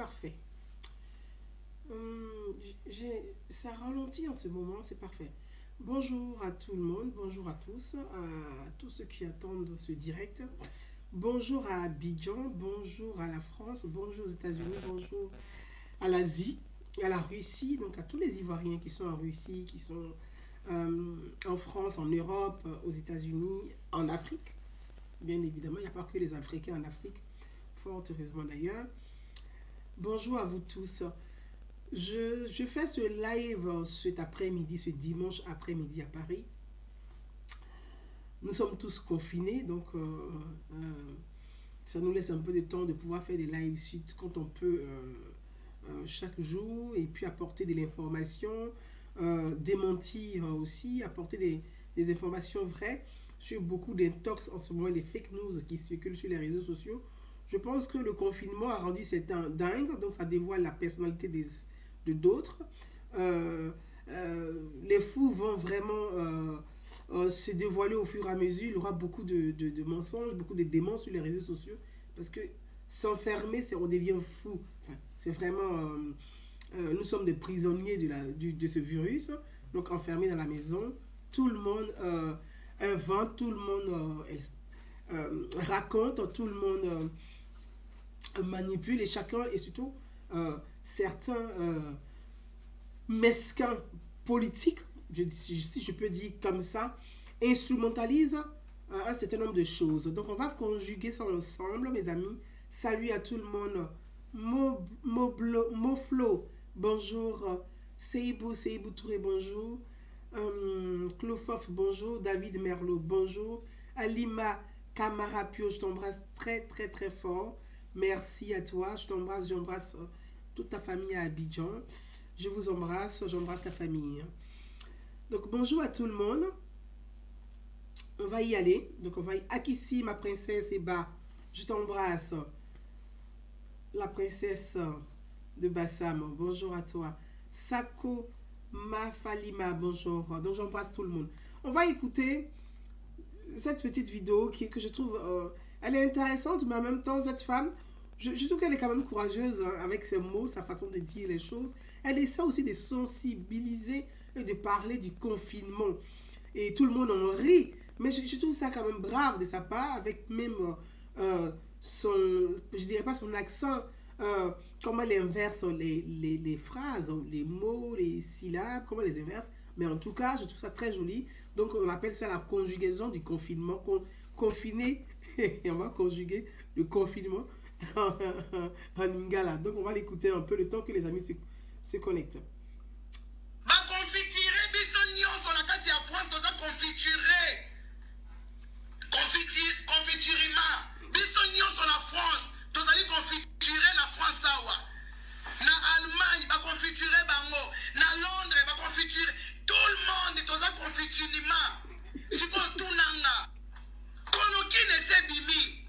parfait. Ça ralentit en ce moment, c'est parfait. Bonjour à tout le monde, bonjour à tous ceux qui attendent ce direct. Bonjour à Abidjan, bonjour à la France, bonjour aux États-Unis, bonjour à l'Asie, à la Russie, donc à tous les Ivoiriens qui sont en Russie, qui sont en France, en Europe, aux États-Unis, en Afrique. Bien évidemment, il n'y a pas que les Africains en Afrique, fort heureusement d'ailleurs. Bonjour à vous tous. Je fais ce live cet après-midi, ce dimanche après-midi à Paris. Nous sommes tous confinés, donc ça nous laisse un peu de temps de pouvoir faire des lives suite quand on peut chaque jour et puis apporter de l'information, démentir aussi, apporter des informations vraies sur beaucoup d'intox en ce moment, les fake news qui circulent sur les réseaux sociaux. Je pense que le confinement a rendu certains dingues, donc ça dévoile la personnalité de d'autres. Les fous vont vraiment se dévoiler au fur et à mesure. Il y aura beaucoup de mensonges, beaucoup de démons sur les réseaux sociaux. Parce que s'enfermer, c'est on devient fou. Enfin, c'est vraiment... nous sommes des prisonniers de ce virus. Donc enfermés dans la maison. Tout le monde invente, tout le monde raconte, tout le monde manipule. Et chacun, et surtout certains mesquins politiques, si je peux dire comme ça, instrumentalisent un certain nombre de choses. Donc on va conjuguer ça ensemble, mes amis. Salut à tout le monde. Moflo, bonjour. Seibou Touré, bonjour. Clofof, bonjour. David Merlot, bonjour. Alima Kamarapio, je t'embrasse très très très fort. Merci à toi. J'embrasse toute ta famille à Abidjan. Je vous embrasse, j'embrasse ta famille. Donc bonjour à tout le monde. On va y aller. Donc on va y... Akissi, ma princesse Eba, je t'embrasse. La princesse de Bassam, bonjour à toi. Sako Mafalima, bonjour. Donc j'embrasse tout le monde. On va écouter cette petite vidéo que je trouve... elle est intéressante, mais en même temps, cette femme, je trouve qu'elle est quand même courageuse hein, avec ses mots, sa façon de dire les choses. Elle essaie aussi de sensibiliser et de parler du confinement. Et tout le monde en rit. Mais je trouve ça quand même brave de sa part, avec même son, je dirais pas son accent, comment elle inverse les phrases, les mots, les syllabes, comment elle les inverse. Mais en tout cas, je trouve ça très joli. Donc, on appelle ça la conjugaison du confinement. Confiné, et on va conjuguer le confinement en lingala. Donc, on va l'écouter un peu le temps que les amis se connectent. Ma confiture, bisogno sur la carte à France, dans la confiture. Confiturima, bisogno sur la France, dans la confiturer la France. Na Allemagne, va confiturer Bango. Na Londres, va confiturer. Tout le monde, dans la confiturima. C'est quoi tout nanga? Konoki ne sait bimi.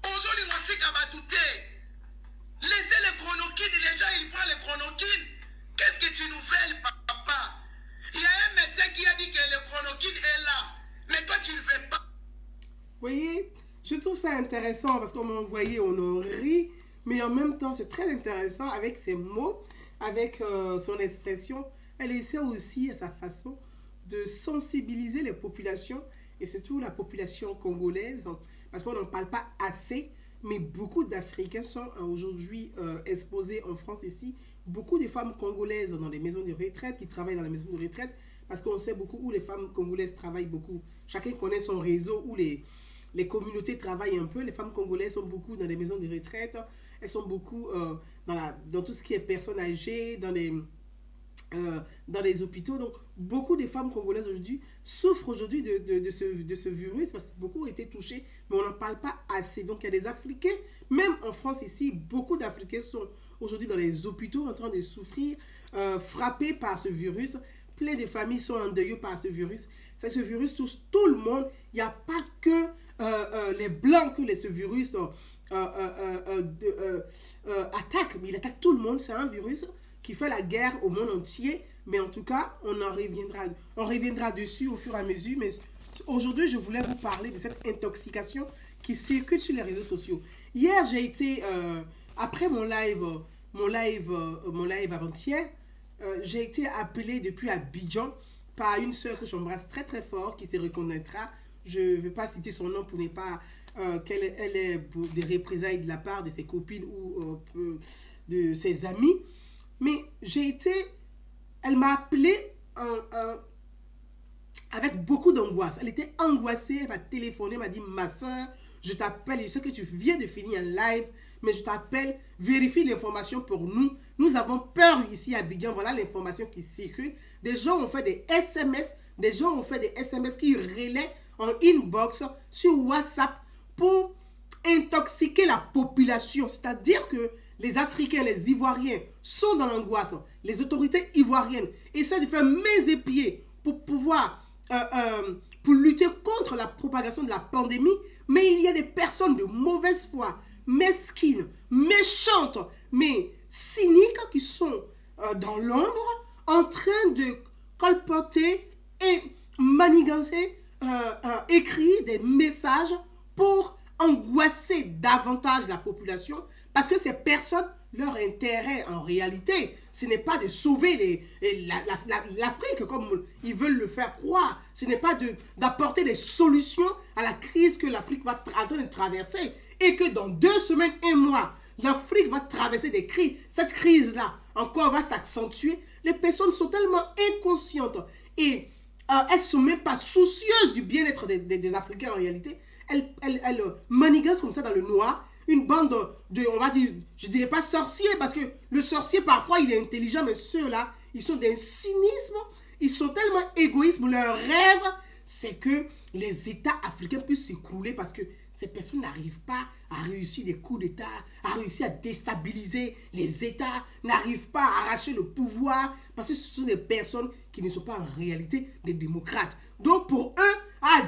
Aujourd'hui, on dit qu'à batouter. Laissez les chronoquines, les gens, ils prennent les chronoquines. Qu'est-ce que tu nous fais, papa? Il y a un médecin qui a dit que le chronoquine est là. Mais toi, tu ne le fais pas. Vous voyez, je trouve ça intéressant parce qu'on m'a envoyé, on en rit, mais en même temps, c'est très intéressant avec ses mots, avec son expression. Elle essaie aussi, à sa façon, de sensibiliser les populations, et surtout la population congolaise, parce qu'on n'en parle pas assez, mais beaucoup d'Africains sont aujourd'hui exposés en France ici. Beaucoup de femmes congolaises dans les maisons de retraite, qui travaillent dans les maisons de retraite, parce qu'on sait beaucoup où les femmes congolaises travaillent beaucoup. Chacun connaît son réseau où les communautés travaillent un peu. Les femmes congolaises sont beaucoup dans les maisons de retraite. Elles sont beaucoup dans tout ce qui est personnes âgées, dans les hôpitaux. Donc, beaucoup de femmes congolaises aujourd'hui souffrent aujourd'hui de ce virus parce que beaucoup ont été touchés, mais on n'en parle pas assez. Donc, il y a des Africains, même en France ici, beaucoup d'Africains sont aujourd'hui dans les hôpitaux en train de souffrir, frappés par ce virus. Plein de familles sont endeuillées par ce virus. Ce virus touche tout le monde. Il n'y a pas que les Blancs que ce virus attaque, mais il attaque tout le monde. C'est un virus qui fait la guerre au monde entier. Mais en tout cas, on reviendra dessus au fur et à mesure. Mais aujourd'hui, je voulais vous parler de cette intoxication qui circule sur les réseaux sociaux. Hier, j'ai été après mon live avant-hier, j'ai été appelée depuis Abidjan par une sœur que j'embrasse très très fort, qui se reconnaîtra. Je ne vais pas citer son nom pour ne pas qu'elle ait des représailles de la part de ses copines ou de ses amis. Mais elle m'a appelée avec beaucoup d'angoisse. Elle était angoissée, elle m'a téléphoné, elle m'a dit, ma soeur, je t'appelle, je sais que tu viens de finir un live, mais je t'appelle, vérifie l'information pour nous. Nous avons peur ici à Abidjan, voilà l'information qui circule. Des gens ont fait des SMS, qui relaient en inbox sur WhatsApp pour intoxiquer la population. C'est-à-dire que les Africains, les Ivoiriens sont dans l'angoisse. Les autorités ivoiriennes essaient de faire mains et pieds pour pouvoir pour lutter contre la propagation de la pandémie, mais il y a des personnes de mauvaise foi, mesquines, méchantes, mais cyniques qui sont dans l'ombre en train de colporter et manigancer, écrire des messages pour angoisser davantage la population, parce que ces personnes, leur intérêt en réalité, ce n'est pas de sauver l'Afrique comme ils veulent le faire croire. Ce n'est pas d'apporter des solutions à la crise que l'Afrique va en train de traverser. Et que dans 2 semaines, 1 mois, l'Afrique va traverser des crises. Cette crise-là encore va s'accentuer. Les personnes sont tellement inconscientes et elles ne sont même pas soucieuses du bien-être des Africains en réalité. Elles manigancent comme ça dans le noir. Une bande on va dire, je dirais pas sorcier, parce que le sorcier, parfois, il est intelligent, mais ceux-là, ils sont d'un cynisme, ils sont tellement égoïstes. Leur rêve, c'est que les États africains puissent s'écrouler, parce que ces personnes n'arrivent pas à réussir des coups d'État, à réussir à déstabiliser les États, n'arrivent pas à arracher le pouvoir, parce que ce sont des personnes qui ne sont pas en réalité des démocrates. Donc, pour eux,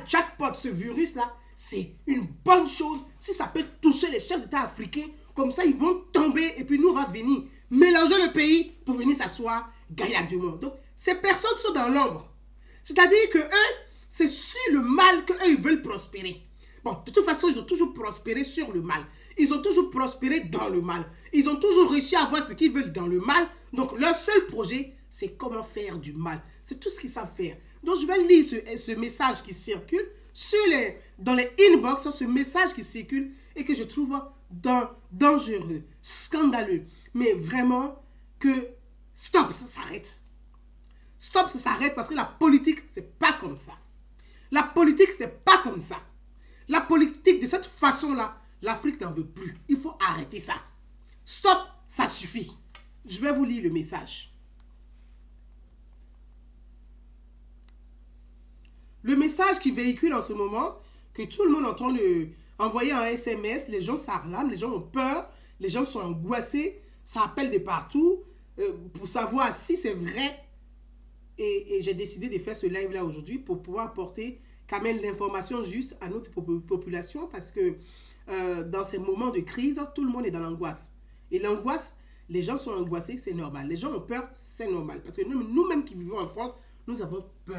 jackpot, ce virus-là, c'est une bonne chose. Si ça peut toucher les chefs d'État africains, comme ça, ils vont tomber et puis nous, on va venir mélanger le pays pour venir s'asseoir gaillardement. Donc, ces personnes sont dans l'ombre. C'est-à-dire que eux, c'est sur le mal qu'eux, ils veulent prospérer. Bon, de toute façon, ils ont toujours prospéré sur le mal. Ils ont toujours prospéré dans le mal. Ils ont toujours réussi à avoir ce qu'ils veulent dans le mal. Donc, leur seul projet, c'est comment faire du mal. C'est tout ce qu'ils savent faire. Donc, je vais lire ce message qui circule dans les inbox, ce message qui circule et que je trouve dangereux, scandaleux. Mais vraiment que stop, ça s'arrête. Stop, ça s'arrête, parce que la politique, c'est pas comme ça. La politique, c'est pas comme ça. La politique, de cette façon-là, l'Afrique n'en veut plus. Il faut arrêter ça. Stop, ça suffit. Je vais vous lire le message. Le message qui véhicule en ce moment, que tout le monde est en train d'envoyer un SMS, les gens s'arlament, les gens ont peur, les gens sont angoissés, ça appelle de partout pour savoir si c'est vrai. Et j'ai décidé de faire ce live-là aujourd'hui pour pouvoir apporter quand même l'information juste à notre population, parce que dans ces moments de crise, tout le monde est dans l'angoisse. Et l'angoisse, les gens sont angoissés, c'est normal. Les gens ont peur, c'est normal. Parce que nous-mêmes qui vivons en France, nous avons peur.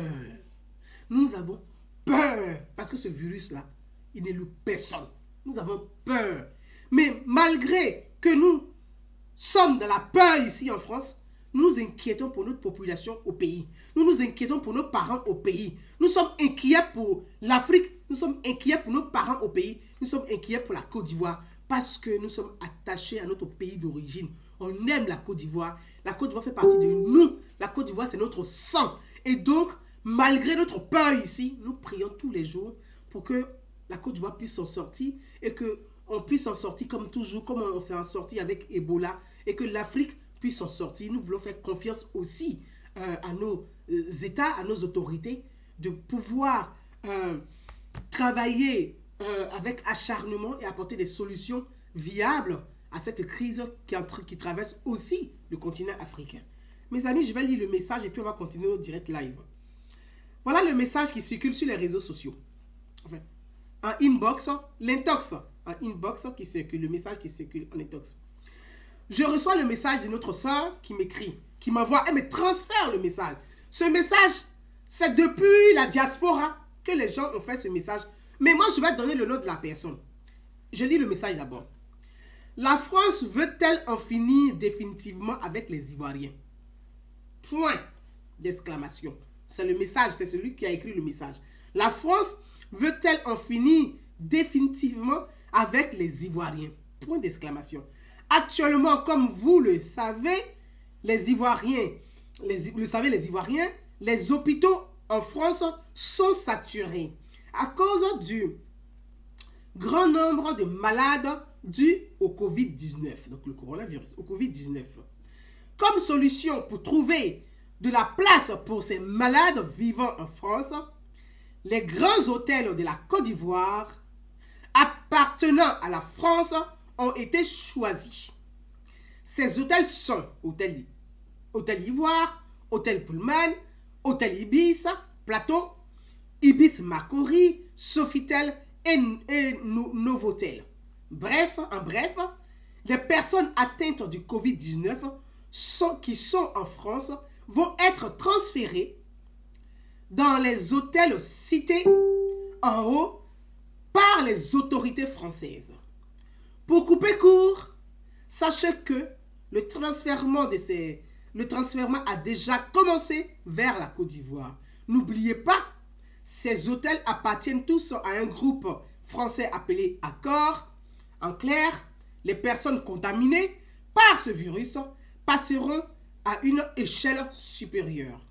Nous avons peur, parce que ce virus-là, il ne loupe personne. Nous avons peur. Mais malgré que nous sommes dans la peur ici en France, nous nous inquiétons pour notre population au pays. Nous nous inquiétons pour nos parents au pays. Nous sommes inquiets pour l'Afrique. Nous sommes inquiets pour nos parents au pays. Nous sommes inquiets pour la Côte d'Ivoire, parce que nous sommes attachés à notre pays d'origine. On aime la Côte d'Ivoire. La Côte d'Ivoire fait partie de nous. La Côte d'Ivoire, c'est notre sang. Et donc, malgré notre peur ici, nous prions tous les jours pour que la Côte d'Ivoire puisse s'en sortir et qu'on puisse s'en sortir comme toujours, comme on s'est en sorti avec Ebola, et que l'Afrique puisse s'en sortir. Nous voulons faire confiance aussi à nos États, à nos autorités, de pouvoir travailler avec acharnement et apporter des solutions viables à cette crise qui traverse aussi le continent africain. Mes amis, je vais lire le message et puis on va continuer au direct live. Voilà le message qui circule sur les réseaux sociaux. Enfin, en inbox, l'intox, en inbox qui circule, le message qui circule en intox. Je reçois le message de notre soeur qui m'écrit, qui m'envoie, elle me transfère le message. Ce message, c'est depuis la diaspora que les gens ont fait ce message. Mais moi, je vais donner le nom de la personne. Je lis le message d'abord. La France veut-elle en finir définitivement avec les Ivoiriens? Point d'exclamation. C'est le message, c'est celui qui a écrit le message. La France veut-elle en finir définitivement avec les Ivoiriens? Point d'exclamation. Actuellement, comme vous le savez, les Ivoiriens, les hôpitaux en France sont saturés à cause du grand nombre de malades dus au Covid-19, donc le coronavirus, au Covid-19. Comme solution pour trouver de la place pour ces malades vivant en France, les grands hôtels de la Côte d'Ivoire appartenant à la France ont été choisis. Ces hôtels sont Hôtel Ivoire, Hôtel Pullman, Hôtel Ibis, Plateau, Ibis Makori, Sofitel et Novotel. En bref, les personnes atteintes du Covid-19 qui sont en France vont être transférées dans les hôtels cités en haut par les autorités françaises. Pour couper court, sachez que le transfèrement a déjà commencé vers la Côte d'Ivoire. N'oubliez pas, ces hôtels appartiennent tous à un groupe français appelé Accor. En clair, les personnes contaminées par ce virus passeront à une échelle supérieure.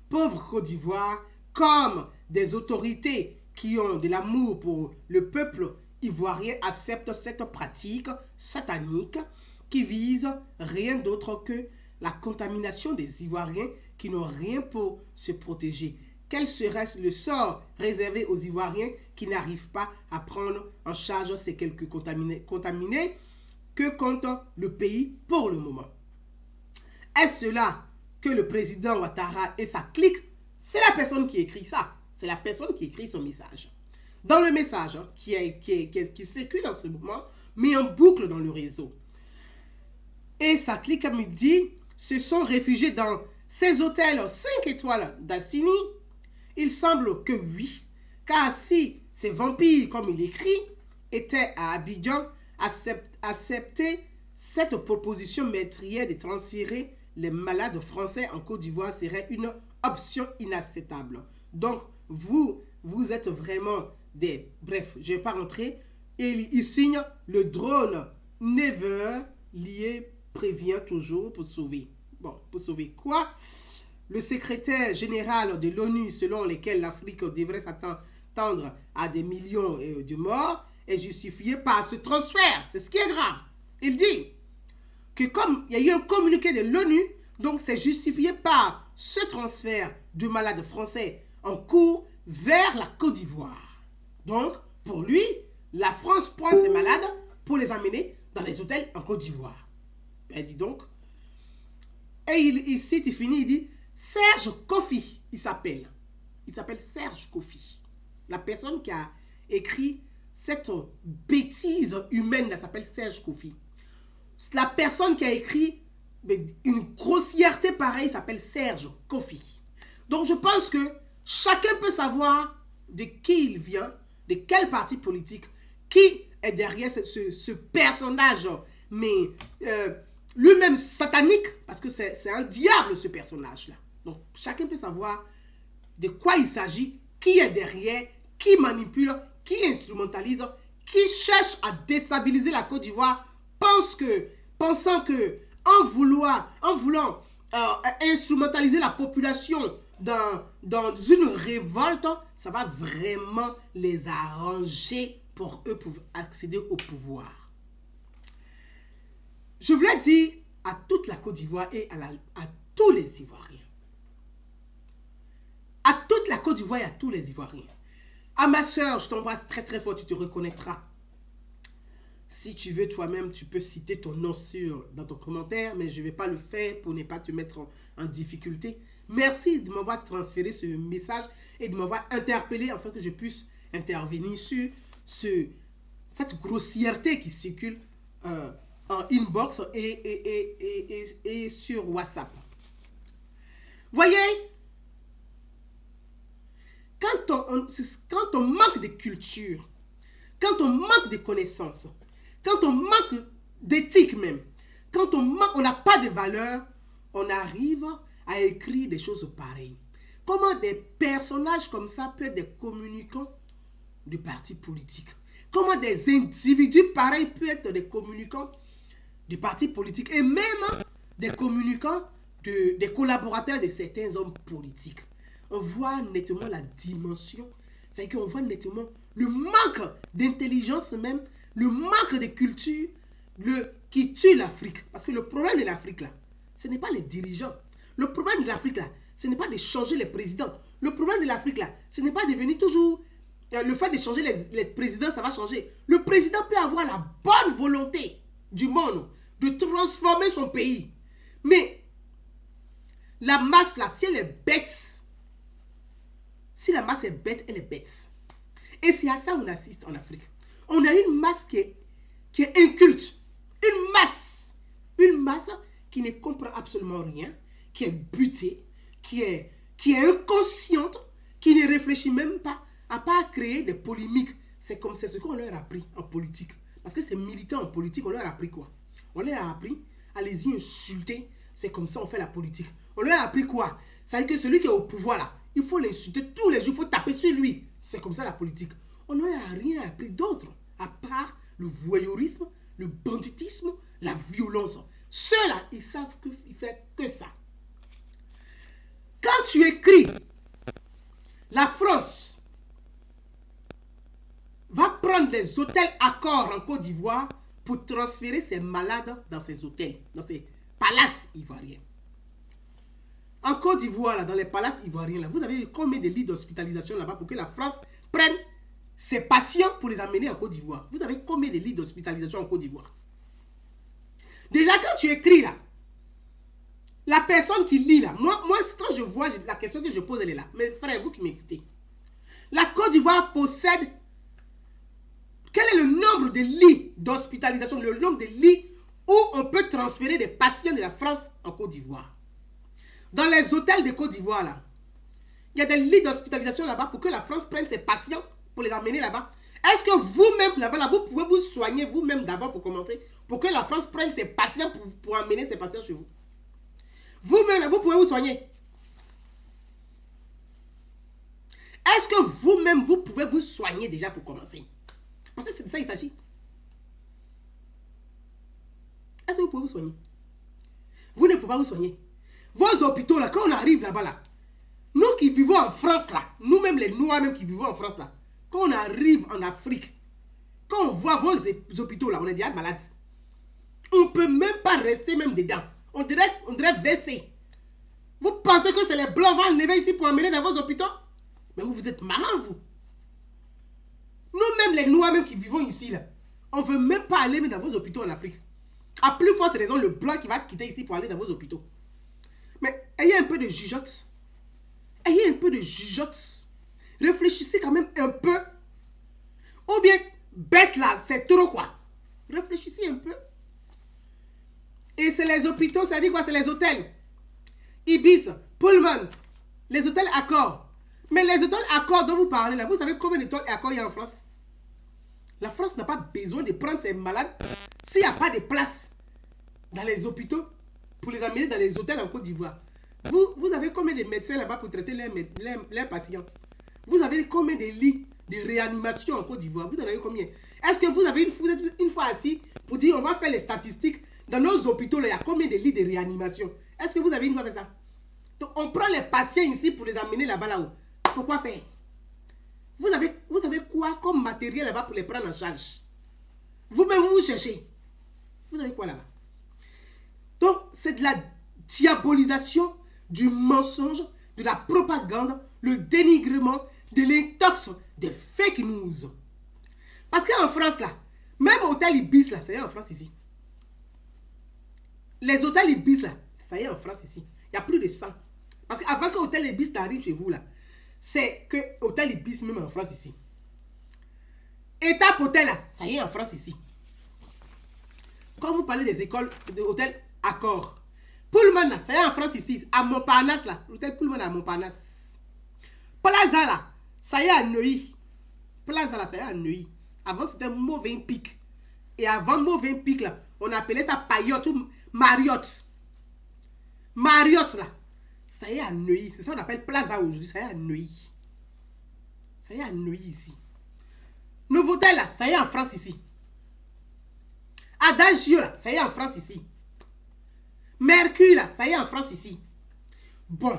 Pauvre Côte d'Ivoire, comme des autorités qui ont de l'amour pour le peuple ivoirien acceptent cette pratique satanique qui vise rien d'autre que la contamination des Ivoiriens qui n'ont rien pour se protéger. Quel serait le sort réservé aux Ivoiriens qui n'arrivent pas à prendre en charge ces quelques contaminés que compte le pays pour le moment? Est-ce cela que le président Ouattara et sa clique? C'est la personne qui écrit ça. C'est la personne qui écrit son message. Dans le message qui circule en ce moment, mis en boucle dans le réseau. Et sa clique me dit, se sont réfugiés dans ces hôtels 5 étoiles d'Assini. Il semble que oui, car si ces vampires, comme il écrit, étaient à Abidjan, accepter cette proposition meurtrière de transférer les malades français en Côte d'Ivoire serait une option inacceptable. Donc, vous êtes vraiment des... Bref, je ne vais pas rentrer. Et il signe le drone Never lié prévient toujours pour sauver. Bon, pour sauver quoi? Le secrétaire général de l'ONU, selon lequel l'Afrique devrait s'attendre à des millions de morts, est justifié par ce transfert. C'est ce qui est grave. Il dit que comme il y a eu un communiqué de l'ONU, donc c'est justifié par ce transfert de malades français en cours vers la Côte d'Ivoire. Donc, pour lui, la France prend ces malades pour les amener dans les hôtels en Côte d'Ivoire. Ben, dis donc. Et il cite, il finit, il dit Serge Kofi, il s'appelle. Il s'appelle Serge Kofi. La personne qui a écrit cette bêtise humaine, elle s'appelle Serge Kofi. La personne qui a écrit une grossièreté pareille s'appelle Serge Kofi. Donc je pense que chacun peut savoir de qui il vient, de quel parti politique, qui est derrière ce personnage, mais lui-même satanique, parce que c'est un diable ce personnage-là. Donc chacun peut savoir de quoi il s'agit, qui est derrière, qui manipule, qui instrumentalise, qui cherche à déstabiliser la Côte d'Ivoire, pensant que en voulant instrumentaliser la population dans une révolte, ça va vraiment les arranger pour eux pour accéder au pouvoir. Je voulais dire à toute la Côte d'Ivoire et à tous les Ivoiriens. À toute la Côte d'Ivoire et à tous les Ivoiriens. À ma soeur, je t'embrasse très très fort, tu te reconnaîtras. Si tu veux toi-même, tu peux citer ton nom dans ton commentaire, mais je ne vais pas le faire pour ne pas te mettre en difficulté. Merci de m'avoir transféré ce message et de m'avoir interpellé afin que je puisse intervenir sur cette grossièreté qui circule en inbox et sur WhatsApp. Voyez, quand on manque de culture, quand on manque de connaissances, quand on manque d'éthique même. Quand on n'a pas de valeur, on arrive à écrire des choses pareilles. Comment des personnages comme ça peuvent être des communicants de partis politiques? Comment des individus pareils peuvent être des communicants de partis politiques et même des communicants, des collaborateurs de certains hommes politiques? On voit nettement la dimension, c'est-à-dire qu'on voit nettement le manque d'intelligence même, le manque de culture qui tue l'Afrique. Parce que le problème de l'Afrique là, ce n'est pas les dirigeants. Le problème de l'Afrique là, ce n'est pas de changer les présidents. Le problème de l'Afrique là, ce n'est pas de venir toujours... le fait de changer les présidents, ça va changer. Le président peut avoir la bonne volonté du monde de transformer son pays. Mais la masse là, si elle est bête, si la masse est bête, elle est bête. Et c'est à ça qu'on assiste en Afrique. On a une masse qui est inculte. Une masse qui ne comprend absolument rien, qui est butée, qui est inconsciente, qui ne réfléchit même pas à créer des polémiques. C'est comme c'est ce qu'on leur a appris en politique. Parce que ces militants en politique, on leur a appris quoi? On leur a appris, allez-y insulter, c'est comme ça on fait la politique. On leur a appris quoi? Ça veut dire que celui qui est au pouvoir là, il faut l'insulter tous les jours, il faut taper sur lui. C'est comme ça la politique. On ne leur a rien appris d'autre, à part le voyeurisme, le banditisme, la violence. Ceux-là, ils savent qu'ils ne font que ça. Quand tu écris, la France va prendre les hôtels Accor en Côte d'Ivoire pour transférer ses malades dans ses hôtels, dans ses palaces ivoiriens. En Côte d'Ivoire, dans les palaces ivoiriens, là, vous avez combien de lits d'hospitalisation là-bas pour que la France prenne ses patients pour les amener en Côte d'Ivoire? Vous avez combien de lits d'hospitalisation en Côte d'Ivoire? Déjà, quand tu écris là, la personne qui lit là, moi quand je vois, la question que je pose, elle est là. Mes frères, vous qui m'écoutez, la Côte d'Ivoire possède, quel est le nombre de lits d'hospitalisation, le nombre de lits où on peut transférer des patients de la France en Côte d'Ivoire? Dans les hôtels de Côte d'Ivoire là, il y a des lits d'hospitalisation là-bas pour que la France prenne ses patients pour les emmener là-bas. Est-ce que vous-même là-bas, là, vous pouvez vous soigner vous-même d'abord pour commencer, pour que la France prenne ses patients pour emmener ses patients chez vous? Vous-même, là, vous pouvez vous soigner. Est-ce que vous-même, vous pouvez vous soigner déjà pour commencer? Parce que c'est de ça qu'il s'agit. Est-ce que vous pouvez vous soigner? Vous ne pouvez pas vous soigner. Vos hôpitaux, là, quand on arrive là-bas, là, nous qui vivons en France, là, nous-mêmes les Noirs même qui vivons en France, là, quand on arrive en Afrique, quand on voit vos hôpitaux, là, on est déjà malades. On ne peut même pas rester même dedans. On dirait verser. Vous pensez que c'est les Blancs vont lever ici pour amener dans vos hôpitaux? Mais vous êtes marrants, vous. Nous-mêmes, les Noirs même qui vivons ici, là, on ne veut même pas aller dans vos hôpitaux en Afrique. À plus forte raison, le Blanc qui va quitter ici pour aller dans vos hôpitaux. Mais ayez un peu de jugeote. Ayez un peu de jugeote. Réfléchissez quand même un peu. Ou bien, bête là, c'est trop quoi. Réfléchissez un peu. Et c'est les hôpitaux, ça dit quoi? C'est les hôtels. Ibis, Pullman, les hôtels Accor. Mais les hôtels Accor dont vous parlez là, vous savez combien d'hôtels Accor il y a en France? La France n'a pas besoin de prendre ses malades s'il n'y a pas de place dans les hôpitaux pour les amener dans les hôtels en Côte d'Ivoire. Vous avez combien de médecins là-bas pour traiter leurs patients? Vous avez combien de lits de réanimation en Côte d'Ivoire? Vous en avez combien? Est-ce que vous êtes une fois assis pour dire on va faire les statistiques dans nos hôpitaux, là, il y a combien de lits de réanimation? Est-ce que vous avez une fois fait ça? Donc, on prend les patients ici pour les amener là-bas, là-haut. Pourquoi faire? Vous avez quoi comme matériel là-bas pour les prendre en charge? Vous-même, vous cherchez. Vous avez quoi là-bas? Donc, c'est de la diabolisation, du mensonge, de la propagande, le dénigrement, de l'intox, des fake news. Parce qu'en France, là, même hôtel Ibis, là, ça y est en France ici. Les hôtels Ibis, là, ça y est en France ici. Il y a plus de 100. Parce qu'avant que l'hôtel Ibis t'arrive chez vous, là, c'est que hôtel Ibis, même en France ici. Étape hôtel, là, ça y est en France ici. Quand vous parlez des écoles, des hôtels Accor, Pullman, là, ça y est en France ici. À Montparnasse, là, l'hôtel Pullman à Montparnasse. Plaza, là, ça y est à Neuilly. Plaza, là, ça y est à Neuilly. Avant, c'était Mauvin Pic. Et avant Mauvin Pic, là, On appelait ça paillotte ou mariotte. Mariotte, là. Ça y est à Neuilly. C'est ça qu'on appelle Plaza aujourd'hui. Ça y est à Neuilly. Ça y est à Neuilly ici. Novotel, là. Ça y est en France ici. Adagio, là. Ça y est en France ici. Mercure, là. Ça y est en France ici. Bon.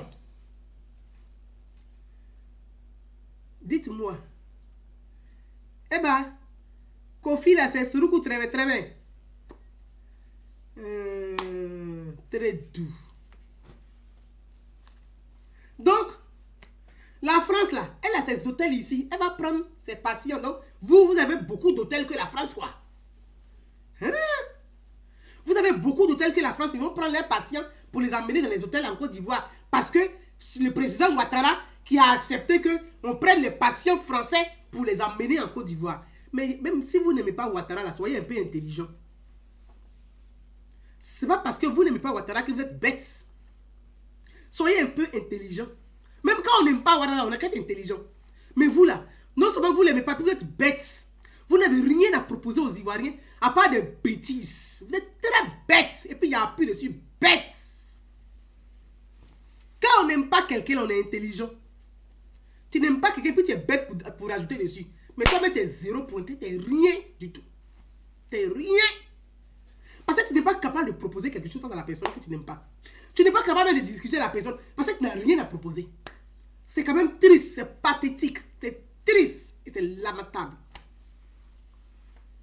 Dites-moi. Eh ben, Kofi, là, c'est Suruku très bien. Très doux. Donc, la France, là, elle a ses hôtels ici. Elle va prendre ses patients. Donc, vous avez beaucoup d'hôtels que la France, quoi. Hein? Vous avez beaucoup d'hôtels que la France. Ils vont prendre leurs patients pour les amener dans les hôtels en Côte d'Ivoire. Parce que le président Ouattara qui a accepté qu'on prenne les patients français pour les amener en Côte d'Ivoire. Mais même si vous n'aimez pas Ouattara, là, soyez un peu intelligent. C'est pas parce que vous n'aimez pas Ouattara que vous êtes bêtes. Soyez un peu intelligent. Même quand on n'aime pas Ouattara, on a qu'à être intelligent. Mais vous là, non seulement vous n'aimez pas, puis vous êtes bêtes. Vous n'avez rien à proposer aux Ivoiriens à part des bêtises. Vous êtes très bêtes. Et puis il y a appui dessus, bêtes. Quand on n'aime pas quelqu'un, on est intelligent. Tu n'aimes pas quelqu'un, puis tu es bête pour ajouter dessus. Mais toi, tu es zéro pointé, tu n'es rien du tout. Tu n'es rien. Parce que tu n'es pas capable de proposer quelque chose face à la personne que tu n'aimes pas. Tu n'es pas capable de discuter avec la personne parce que tu n'as rien à proposer. C'est quand même triste, c'est pathétique, c'est triste et c'est lamentable.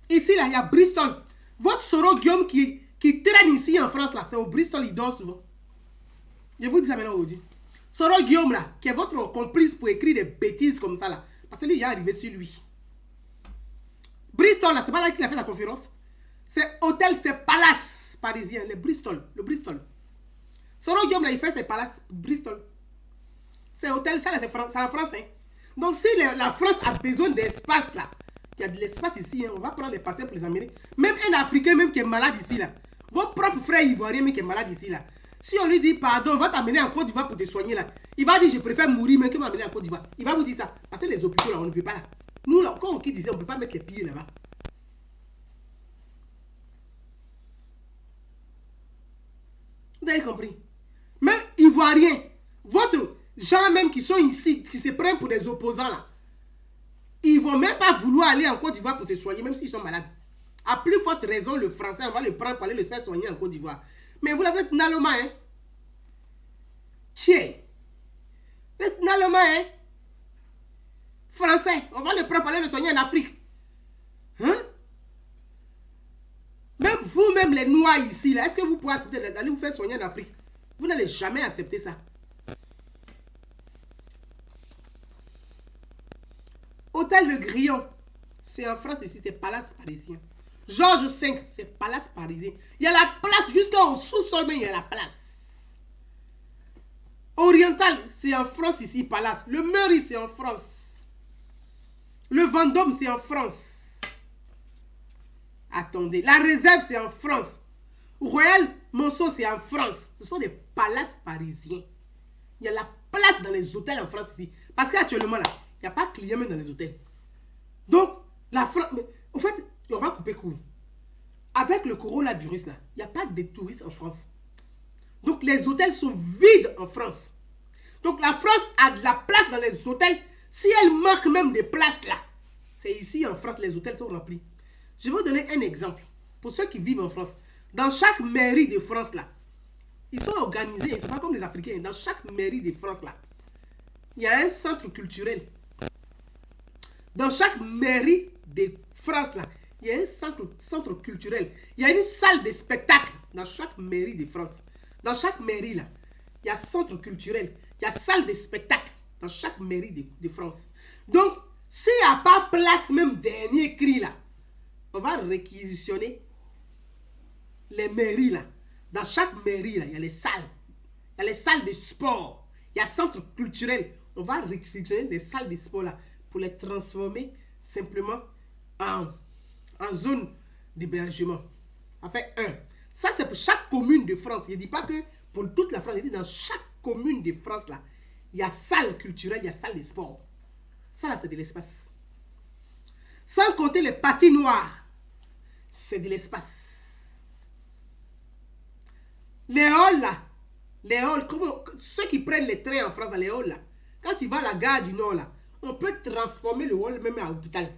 Ici, là, il y a Bristol. Votre Soro Guillaume qui traîne ici en France, là, c'est au Bristol, il dort souvent. Je vous dis ça maintenant aujourd'hui. Soro Guillaume, là, qui est votre complice pour écrire des bêtises comme ça, là. Parce que lui, il est arrivé sur lui. Bristol, là, c'est pas là qu'il a fait la conférence. C'est hôtel, c'est palace parisien, le Bristol. Soro Guillaume, là, il fait ses palaces Bristol. C'est hôtel, ça, là, c'est en France, hein. Donc, si la France a besoin d'espace, là, il y a de l'espace ici, hein, on va prendre les patients pour les amener. Même un Africain, même qui est malade ici, là. Votre propre frère ivoirien, même qui est malade ici, là. Si on lui dit, pardon, on va t'amener en Côte d'Ivoire pour te soigner, là. Il va dire, je préfère mourir, mais que m'amener en Côte d'Ivoire. Il va vous dire ça. Parce que les hôpitaux, là, on ne veut pas, là. Nous, là, quand on quitte ici, on ne peut pas mettre les pieds là-bas. Vous avez compris? Même Ivoiriens, votre gens même qui sont ici, qui se prennent pour des opposants là, ils ne vont même pas vouloir aller en Côte d'Ivoire pour se soigner, même s'ils sont malades. À plus forte raison, le français, on va le prendre pour aller le faire soigner en Côte d'Ivoire. Mais vous l'avez Naloma, hein? Tiens! Vous êtes Naloma, hein? Français, on va le prendre pour aller le soigner en Afrique. Hein? Même vous-même, les Noirs ici, là, est-ce que vous pouvez accepter d'aller vous faire soigner en Afrique? Vous n'allez jamais accepter ça. Hôtel de Grillon, c'est en France ici, c'est Palace parisien. Georges V, c'est Palace parisien. Il y a la place jusqu'au sous-sol, mais il y a la place. Oriental, c'est en France ici, Palace. Le Meury, c'est en France. Le Vendôme, c'est en France. Attendez, la Réserve, c'est en France. Royal Monceau, c'est en France. Ce sont des palaces parisiens. Il y a la place dans les hôtels en France ici. Parce qu'actuellement, là, il n'y a pas de clients même dans les hôtels. Donc, la France... Au fait, on va couper court. Avec le coronavirus, là, il n'y a pas de touristes en France. Donc, les hôtels sont vides en France. Donc, la France a de la place dans les hôtels. Si elle manque même des places, là, c'est ici en France, les hôtels sont remplis. Je vais vous donner un exemple. Pour ceux qui vivent en France, dans chaque mairie de France, là, ils sont organisés, ils ne sont pas comme les Africains. Dans chaque mairie de France, là, il y a un centre culturel. Dans chaque mairie de France, là, il y a un centre culturel. Il y a une salle de spectacle dans chaque mairie de France. Dans chaque mairie, là, il y a centre culturel. Il y a salle de spectacle dans chaque mairie de France. Donc, s'il n'y a pas place, même dernier cri, là, on va réquisitionner les mairies, là. Dans chaque mairie, là, il y a les salles. Il y a les salles de sport. Il y a centre culturel. On va réquisitionner les salles de sport, là, pour les transformer simplement en zone d'hébergement. Enfin, ça, c'est pour chaque commune de France. Je ne dis pas que pour toute la France. Je dis dans chaque commune de France, là, il y a salle culturelle, il y a salle de sport. Ça, là, c'est de l'espace. Sans compter les patinoires. C'est de l'espace. Les halls là, les halls, ceux qui prennent les trains en France, dans les halls là, quand tu vas à la gare du Nord là, on peut transformer le hall même à l'hôpital.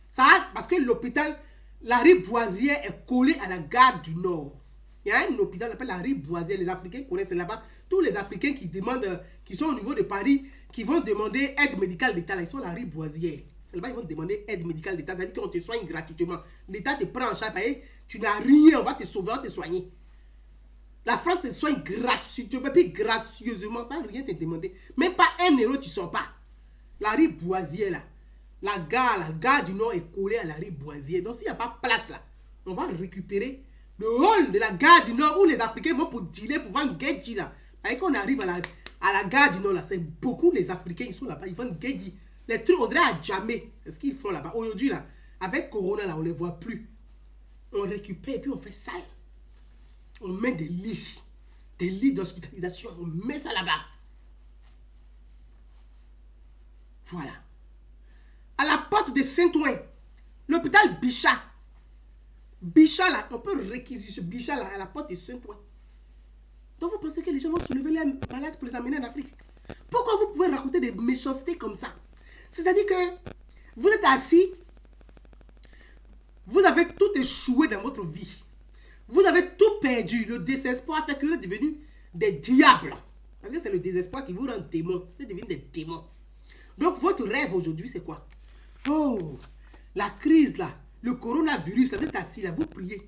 Ça, parce que l'hôpital, la rue Boisière est collée à la gare du Nord. Il y a un hôpital qui s'appelle la rue Boisière. Les Africains connaissent là-bas. Tous les Africains qui demandent, qui sont au niveau de Paris, qui vont demander aide médicale d'État, ils sont à la rue Boisière. C'est là-bas ils vont demander aide médicale d'État. C'est-à-dire qu'on te soigne gratuitement. L'État te prend en charge. Tu n'as rien, on va te sauver, on va te soigner. La France te soigne gratuitement, puis gracieusement, sans rien te demander. Même pas 1 euro, tu ne sors pas. La rue Boisière, là, la gare du Nord est collée à la rue Boisière. Donc, s'il n'y a pas place là, on va récupérer le hall de la gare du Nord où les Africains vont pour dealer, pour vendre Gedji là. Et quand on arrive à la gare du Nord là, c'est beaucoup les Africains, ils sont là-bas, ils vendent Gedji. Les trucs, on dirait à jamais. C'est ce qu'ils font là-bas. Aujourd'hui là, avec Corona là, on ne les voit plus. On récupère et puis on fait sale. On met des lits d'hospitalisation, on met ça là-bas. Voilà. À la porte de Saint-Ouen, l'hôpital Bichat. Bichat là, on peut réquisitionner Bichat là, à la porte de Saint-Ouen. Donc vous pensez que les gens vont soulever les malades pour les amener en Afrique? Pourquoi vous pouvez raconter des méchancetés comme ça? C'est-à-dire que vous êtes assis, vous avez tout échoué dans votre vie. Vous avez tout perdu. Le désespoir fait que vous êtes devenus des diables. Parce que c'est le désespoir qui vous rend démon. Vous êtes devenus des démons. Donc votre rêve aujourd'hui, c'est quoi? Oh, la crise là, le coronavirus, là, vous êtes assis là, vous priez.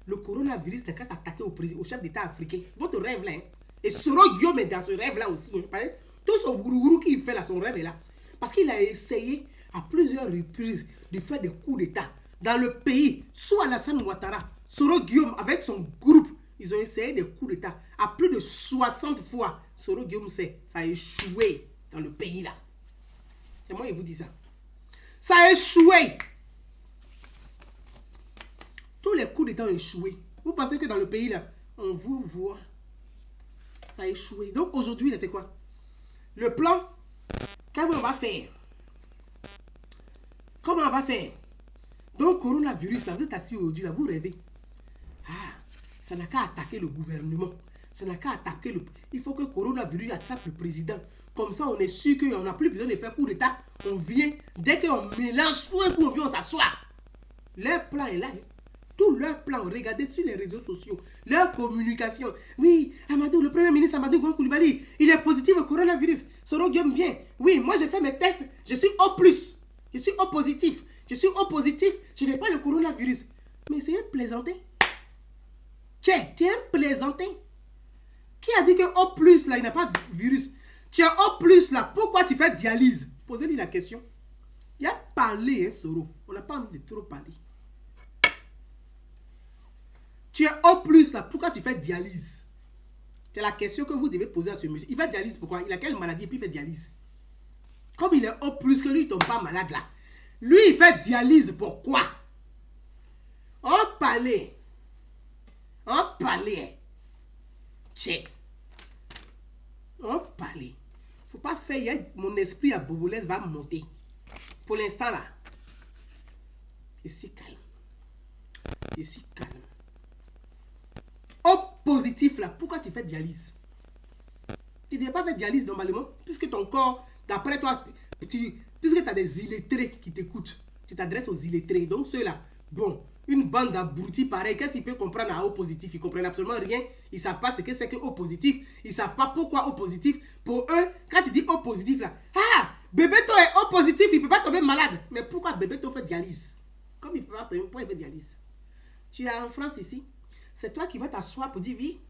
Le coronavirus n'a qu'à s'attaquer au chef d'État africain. Votre rêve là, hein? Et Soro Guillaume est dans ce rêve là aussi. Hein? Tout son gourou qu'il fait là, son rêve est là. Parce qu'il a essayé à plusieurs reprises de faire des coups d'État dans le pays, soit Alassane Ouattara, Soro Guillaume, avec son groupe, ils ont essayé des coups d'État à plus de 60 fois. Soro Guillaume, ça a échoué dans le pays là. C'est moi qui vous dis ça. Ça a échoué. Tous les coups d'État ont échoué. Vous pensez que dans le pays là, on vous voit. Ça a échoué. Donc aujourd'hui, là, c'est quoi? Le plan, comment on va faire? Comment on va faire? Donc, coronavirus, là, vous êtes assis aujourd'hui, là, vous rêvez. Ah, ça n'a qu'à attaquer le gouvernement. Ça n'a qu'à attaquer le... Il faut que le coronavirus attrape le président. Comme ça, on est sûr qu'on n'a plus besoin de faire coup d'État. On vient, dès qu'on mélange tout un coup, on vient, on s'assoit. Leur plan est là. Hein. Tout leur plan, regardez sur les réseaux sociaux. Leur communication. Oui, Amadou, le premier ministre Amadou Gon Coulibaly, il est positif au coronavirus. Soro Guillaume vient. Oui, moi j'ai fait mes tests. Je suis O+. Je suis O positif. Je suis O positif. Je n'ai pas le coronavirus. Mais c'est un plaisantin. Tiens, tu es un plaisantin. Qui a dit que O+, là, il n'a pas de virus? Tu es O+, là, pourquoi tu fais dialyse? Posez-lui la question. Il a parlé, hein, Soro. On n'a pas envie de trop parler. Tu es O+, là, pourquoi tu fais dialyse? C'est la question que vous devez poser à ce monsieur. Il fait dialyse pourquoi? Il a quelle maladie et puis il fait dialyse? Comme il est O+, que lui, il ne tombe pas malade là. Lui, il fait dialyse pourquoi? On parlait. On parlait. Tiens. On parlait. Faut pas faire. Mon esprit à Bobolès va monter. Pour l'instant là. Je suis calme. Je suis calme. Au positif là, pourquoi tu fais dialyse? Tu ne devais pas faire dialyse normalement, puisque ton corps, d'après toi, puisque tu as des illettrés qui t'écoutent, tu t'adresses aux illettrés. Donc ceux-là, bon, une bande d'abrutis pareil, qu'est-ce qu'ils peuvent comprendre à O positif? Ils ne comprennent absolument rien. Ils ne savent pas ce que c'est que O positif. Ils ne savent pas pourquoi O positif. Pour eux, quand tu dis O positif là, ah, Bébéto est O positif, il ne peut pas tomber malade. Mais pourquoi Bébéto fait dialyse? Comme il ne peut pas tomber, pourquoi il fait dialyse? Tu es en France ici. C'est toi qui vas t'asseoir pour dire oui.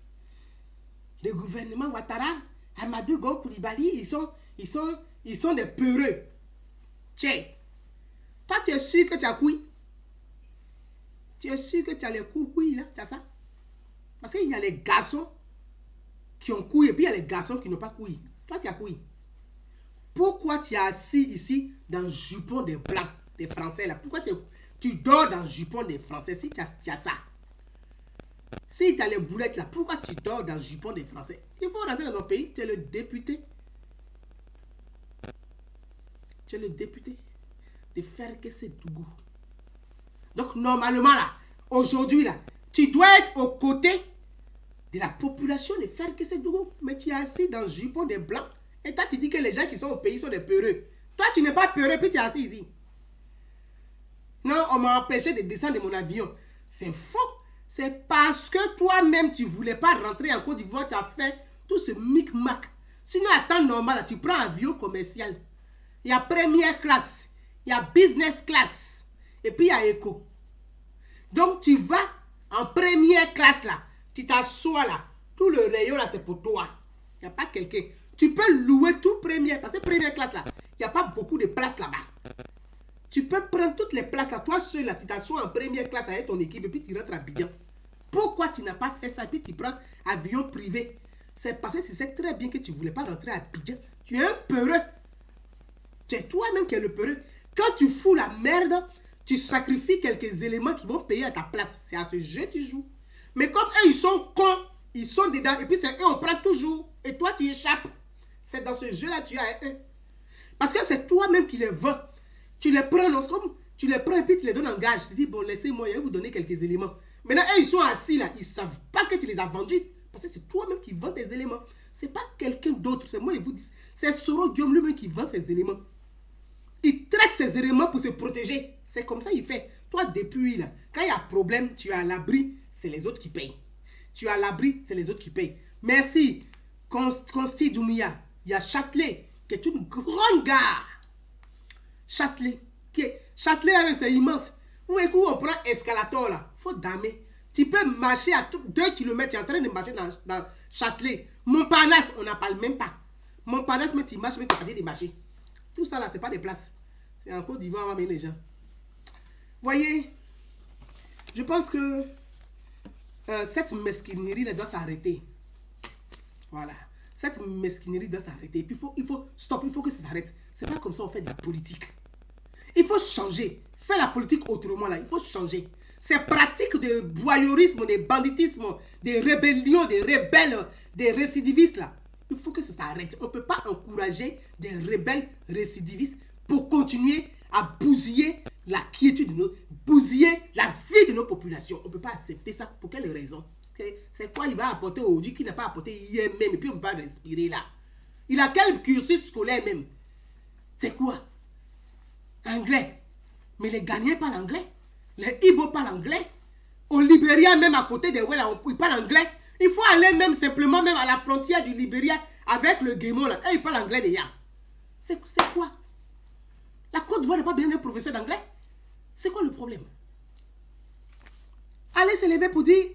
Le gouvernement Ouattara, Amadou Gon Coulibaly, ils sont des peureux. Tiens, toi tu es sûr que tu as couilles? Tu es sûr que tu as les couilles là? Tu as ça? Parce qu'il y a les garçons qui ont couilles et puis il y a les garçons qui n'ont pas couilles. Toi tu as couilles. Pourquoi tu es assis ici dans le jupon des blancs, des Français là? Pourquoi tu dors dans le jupon des Français si tu as ça? Si tu as les boulettes là, pourquoi tu dors dans le jupon des Français? Il faut rentrer dans notre pays, tu es le député. Tu es le député de faire que c'est Dougou. Donc normalement là, aujourd'hui là, tu dois être aux côtés de la population de faire que c'est doux. Mais tu es assis dans le jupon des blancs. Et toi, tu dis que les gens qui sont au pays sont des peureux. Toi, tu n'es pas peureux, puis tu es assis ici. Non, on m'a empêché de descendre de mon avion. C'est faux. C'est parce que toi-même, tu ne voulais pas rentrer en Côte d'Ivoire, tu as fait tout ce micmac. Sinon, à temps normal, tu prends un avion commercial. Il y a première classe, il y a business class, et puis il y a éco. Donc, tu vas en première classe là, tu t'assois là, tout le rayon là, c'est pour toi. Il n'y a pas quelqu'un. Tu peux louer tout première, parce que première classe là, il n'y a pas beaucoup de place là-bas. Tu peux prendre toutes les places là, toi seul là, tu t'assois en première classe avec ton équipe et puis tu rentres à Abidjan. Pourquoi tu n'as pas fait ça et puis tu prends avion privé? C'est parce que tu sais très bien que tu ne voulais pas rentrer à Abidjan. Tu es un peureux. Tu es toi-même qui es le peureux. Quand tu fous la merde, tu sacrifies quelques éléments qui vont payer à ta place. C'est à ce jeu que tu joues. Mais comme eux, ils sont cons, ils sont dedans et puis c'est eux, on prend toujours. Et toi, tu échappes. C'est dans ce jeu-là que tu as eux. Parce que c'est toi-même qui les vends. Tu les prends, non, comme tu les prends et puis tu les donnes en gage. Tu dis, bon, laissez-moi, je vais vous donner quelques éléments. Maintenant, eux, ils sont assis là. Ils ne savent pas que tu les as vendus. Parce que c'est toi-même qui vends tes éléments. Ce n'est pas quelqu'un d'autre. C'est moi, je vous dis. C'est Soro Guillaume lui-même qui vend ses éléments. Il traite ses éléments pour se protéger. C'est comme ça qu'il fait. Toi, depuis là, quand il y a problème, tu es à l'abri, c'est les autres qui payent. Tu es à l'abri, c'est les autres qui payent. Merci. Consti Doumia. Il y a Châtelet, qui est une grande gare. Châtelet. Châtelet, là, c'est immense. Vous voyez où on prend escalator là. Faut damer. Tu peux marcher à 2 km. Tu es en train de marcher dans Châtelet. Montparnasse, on n'en parle même pas. Montparnasse, mais tu marches, mais tu es fatigué de marcher. Tout ça là, c'est pas des places. C'est en Côte d'Ivoire, on va mettre les gens. Voyez, je pense que cette mesquinerie là doit s'arrêter. Voilà. Cette mesquinerie doit s'arrêter. Et puis il faut stop, il faut que ça s'arrête. C'est pas comme ça on fait de la politique. Il faut changer. Faire la politique autrement là. Il faut changer. Ces pratiques de voyeurisme, de banditisme, de rébellion, de rebelles, des récidivistes là. Il faut que ça s'arrête. On ne peut pas encourager des rebelles récidivistes pour continuer à bousiller la quiétude de bousiller la vie de nos populations. On ne peut pas accepter ça. Pour quelle raison? C'est quoi il va apporter aujourd'hui qui n'a pas apporté hier même et puis on va respirer là? Il a quel cursus scolaire même? C'est quoi? Anglais. Mais les Ghanéens parlent anglais. Les Ibo parlent anglais. Au Libéria, même à côté des Wella, ils parlent anglais. Il faut aller même simplement même à la frontière du Libéria avec le Guémon là. Et ils parlent anglais déjà. C'est quoi? La Côte d'Ivoire n'est pas bien un professeur d'anglais? C'est quoi le problème? Allez se lever pour dire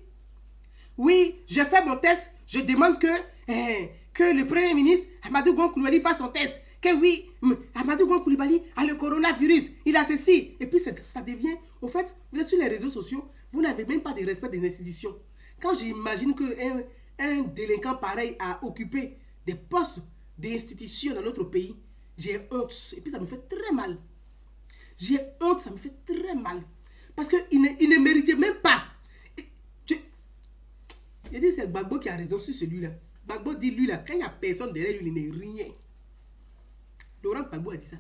oui, j'ai fait mon test. Je demande que le Premier ministre Amadou Gon Coulibaly fasse son test. Que oui, Amadou Gon Coulibaly a le coronavirus. Il a ceci. Et puis ça devient... Au fait, vous êtes sur les réseaux sociaux, vous n'avez même pas de respect des institutions. Quand j'imagine qu'un délinquant pareil a occupé des postes d'institutions dans notre pays, j'ai honte. Et puis ça me fait très mal. J'ai honte, ça me fait très mal. Parce qu'il ne méritait même pas. Il dit c'est Gbagbo qui a raison sur celui-là. Gbagbo dit lui là, quand il n'y a personne derrière lui, il n'est rien. Laurent Gbagbo a dit ça.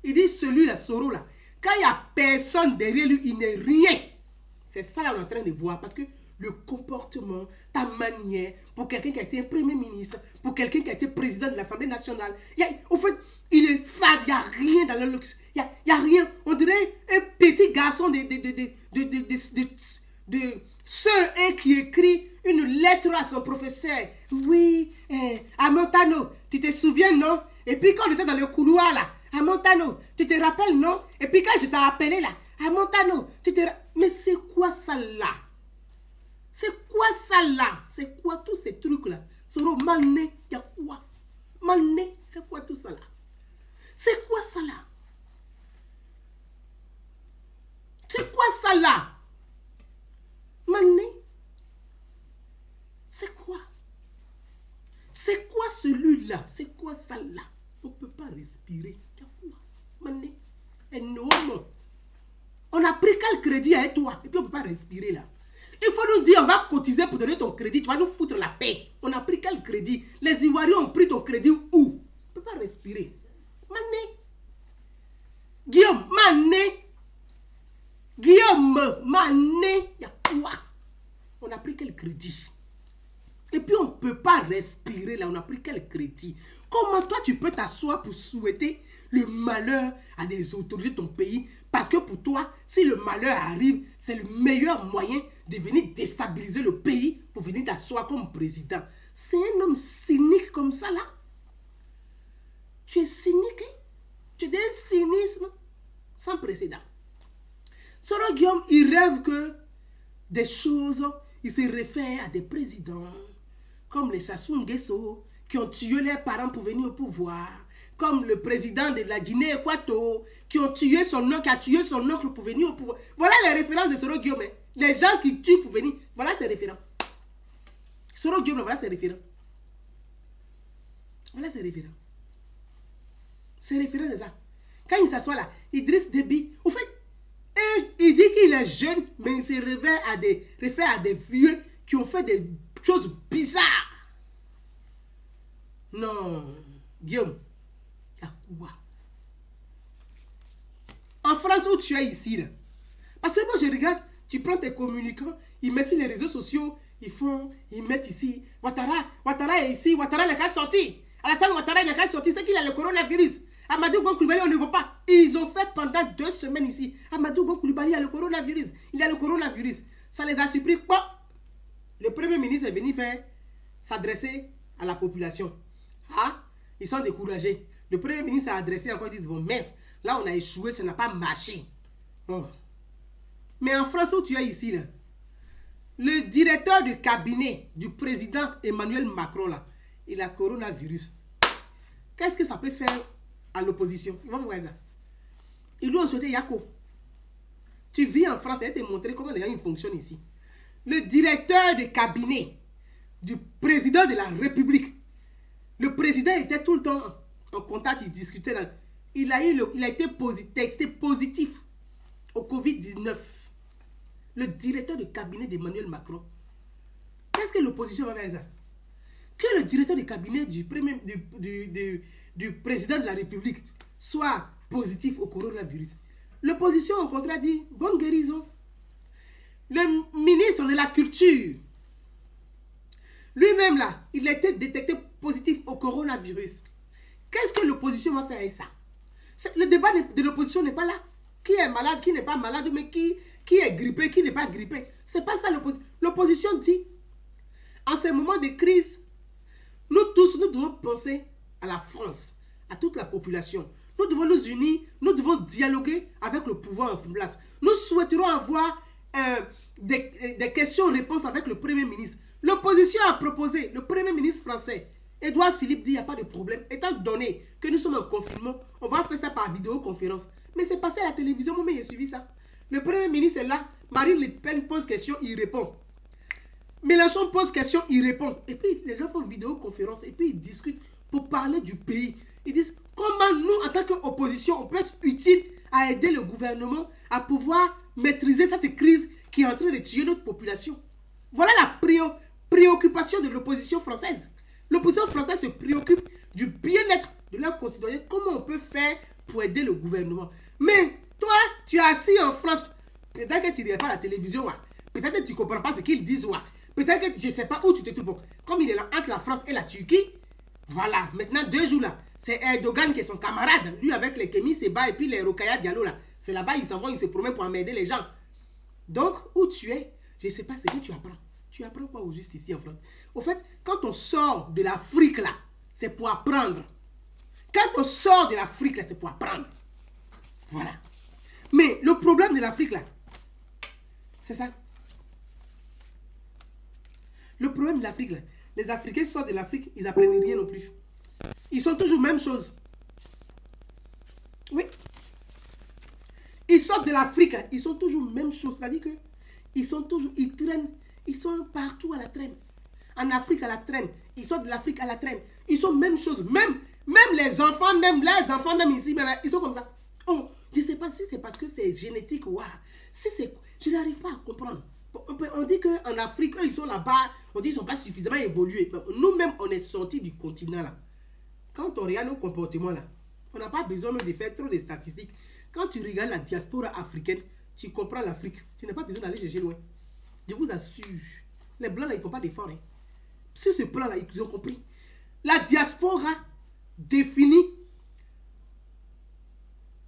Il dit celui-là, Soro là, quand il n'y a personne derrière lui, il n'est rien. C'est ça là on est en train de voir. Parce que le comportement, ta manière, pour quelqu'un qui a été un premier ministre, pour quelqu'un qui a été président de l'Assemblée nationale, au fait, il est fade, il n'y a rien dans le luxe. Il n'y a rien. On dirait un petit garçon de ceux qui écrit une lettre à son professeur. Oui, à Montano, tu te souviens, non? Et puis quand on était dans le couloir là, à Montano, tu te rappelles, non? Et puis quand je t'ai appelé là, à Montano, mais c'est quoi ça là? C'est quoi ça là? C'est quoi tous ces trucs là? Soro Mané, il y a quoi? Mané, c'est quoi tout ça là? C'est quoi ça là? C'est quoi ça là? Mané? C'est quoi? C'est quoi celui-là? C'est quoi ça là? On ne peut pas respirer. Il y a quoi? Mané? Énorme. On a pris quel crédit avec toi? Et puis on ne peut pas respirer là. Il faut nous dire, on va cotiser pour donner ton crédit. Tu vas nous foutre la paix. On a pris quel crédit? Les Ivoiriens ont pris ton crédit où? On ne peut pas respirer. Mané. Guillaume, Mané. Guillaume, Mané. Il y a quoi? On a pris quel crédit? respirer là, on a pris quel crédit? Comment toi tu peux t'asseoir pour souhaiter le malheur à des autorités de ton pays? Parce que pour toi, si le malheur arrive, c'est le meilleur moyen de venir déstabiliser le pays pour venir t'asseoir comme président. C'est un homme cynique comme ça là. Tu es cynique, hein? Tu es d'un cynisme sans précédent. Soro Guillaume, il rêve que des choses, il se réfère à des présidents comme les Sassou Nguesso qui ont tué leurs parents pour venir au pouvoir, comme le président de la Guinée-Équatoriale qui a tué son oncle pour venir au pouvoir. Voilà les références de Soro Guillaume. Les gens qui tuent pour venir, voilà ses référents. Soro Guillaume, voilà ses référents. Voilà ses référents. Ses référents, c'est ça. Quand il s'assoit là, Idriss Déby, au fait, il dit qu'il est jeune, mais il se réfère à des vieux qui ont fait des choses bizarres. Non, Guillaume, il y a quoi? En France où tu es ici, là, parce que moi je regarde, tu prends tes communicants, ils mettent sur les réseaux sociaux, ils mettent ici, Ouattara est ici, Ouattara n'est qu'à sortir. Alassane Ouattara n'est qu'à sortir, c'est qu'il a le coronavirus. Amadou Gon Coulibaly, on ne voit pas. Ils ont fait pendant 2 semaines ici. Amadou Gon Coulibaly a le coronavirus. Il a le coronavirus. Ça les a surpris. Bon, le premier ministre est venu s'adresser à la population. Ah, ils sont découragés. Le premier ministre a adressé encore, il dit, bon, mais là on a échoué, ça n'a pas marché. Bon. Mais en France où tu es ici, là, le directeur du cabinet du président Emmanuel Macron, là, il a coronavirus. Qu'est-ce que ça peut faire à l'opposition? Ils vont voir ça. Ils lui ont souhaité Yako. Tu vis en France, et te montrer comment les gens fonctionnent ici. Le directeur de cabinet du président de la République. Le président était tout le temps en contact, il discutait. Il a été positif au Covid-19. Le directeur de cabinet d'Emmanuel Macron. Qu'est-ce que l'opposition va faire ça? Que le directeur de cabinet du président de la République soit positif au coronavirus. L'opposition, au contraire, dit bonne guérison. Le ministre de la Culture, lui-même là, il a été détecté positif au coronavirus. Qu'est-ce que l'opposition va faire avec ça? Le débat de l'opposition n'est pas là. Qui est malade, qui n'est pas malade, mais qui est grippé, qui n'est pas grippé. C'est pas ça l'opposition. L'opposition dit, en ces moments de crise, nous tous, nous devons penser à la France, à toute la population. Nous devons nous unir, nous devons dialoguer avec le pouvoir en place. Nous souhaiterons avoir des questions-réponses avec le Premier ministre. L'opposition a proposé, le Premier ministre français, Édouard Philippe dit, il n'y a pas de problème. Étant donné que nous sommes en confinement, on va faire ça par vidéoconférence. Mais c'est passé à la télévision, moi, j'ai suivi ça. Le Premier ministre est là, Marine Le Pen pose question, il répond. Mélenchon pose question, il répond. Et puis, les gens font vidéoconférence et puis ils discutent pour parler du pays. Ils disent, comment nous, en tant qu'opposition, on peut être utile à aider le gouvernement à pouvoir maîtriser cette crise qui est en train de tuer notre population. Voilà la préoccupation de l'opposition française. L'opposition française se préoccupe du bien-être de leurs concitoyens. Comment on peut faire pour aider le gouvernement? Mais toi, tu es assis en France. Peut-être que tu ne regardes pas la télévision. Peut-être que tu ne comprends pas ce qu'ils disent. Peut-être que je ne sais pas où tu te trouves. Comme il est là entre la France et la Turquie, voilà, maintenant 2 jours là, c'est Erdogan qui est son camarade. Lui avec les Kémy Seba et puis les Rokaya Diallo là. C'est là-bas, il s'envoie, il se promène pour emmerder les gens. Donc, où tu es, je ne sais pas ce que tu apprends. Tu apprends quoi au juste ici en France? Au fait, quand on sort de l'Afrique là, c'est pour apprendre. Quand on sort de l'Afrique là, c'est pour apprendre. Voilà. Mais le problème de l'Afrique là, c'est ça. Le problème de l'Afrique là, les Africains sortent de l'Afrique, ils n'apprennent rien non plus. Ils sont toujours même chose. Oui. Ils sortent de l'Afrique, ils sont toujours même chose. C'est-à-dire que ils sont toujours, ils traînent, ils sont partout à la traîne. En Afrique à la traîne, ils sortent de l'Afrique à la traîne. Ils sont même chose. Même les enfants, même ici, même, ils sont comme ça. Oh, je ne sais pas si c'est parce que c'est génétique ou si c'est, je n'arrive pas à comprendre. On dit qu'en Afrique, eux, ils sont là-bas, on dit qu'ils ne sont pas suffisamment évolués. Nous-mêmes, on est sortis du continent là. Quand on regarde nos comportements là, on n'a pas besoin même de faire trop de statistiques. Quand tu regardes la diaspora africaine, tu comprends l'Afrique. Tu n'as pas besoin d'aller chercher loin. Je vous assure, les Blancs là, ils ne font pas d'efforts. Sur ce plan-là, ils ont compris. La diaspora définit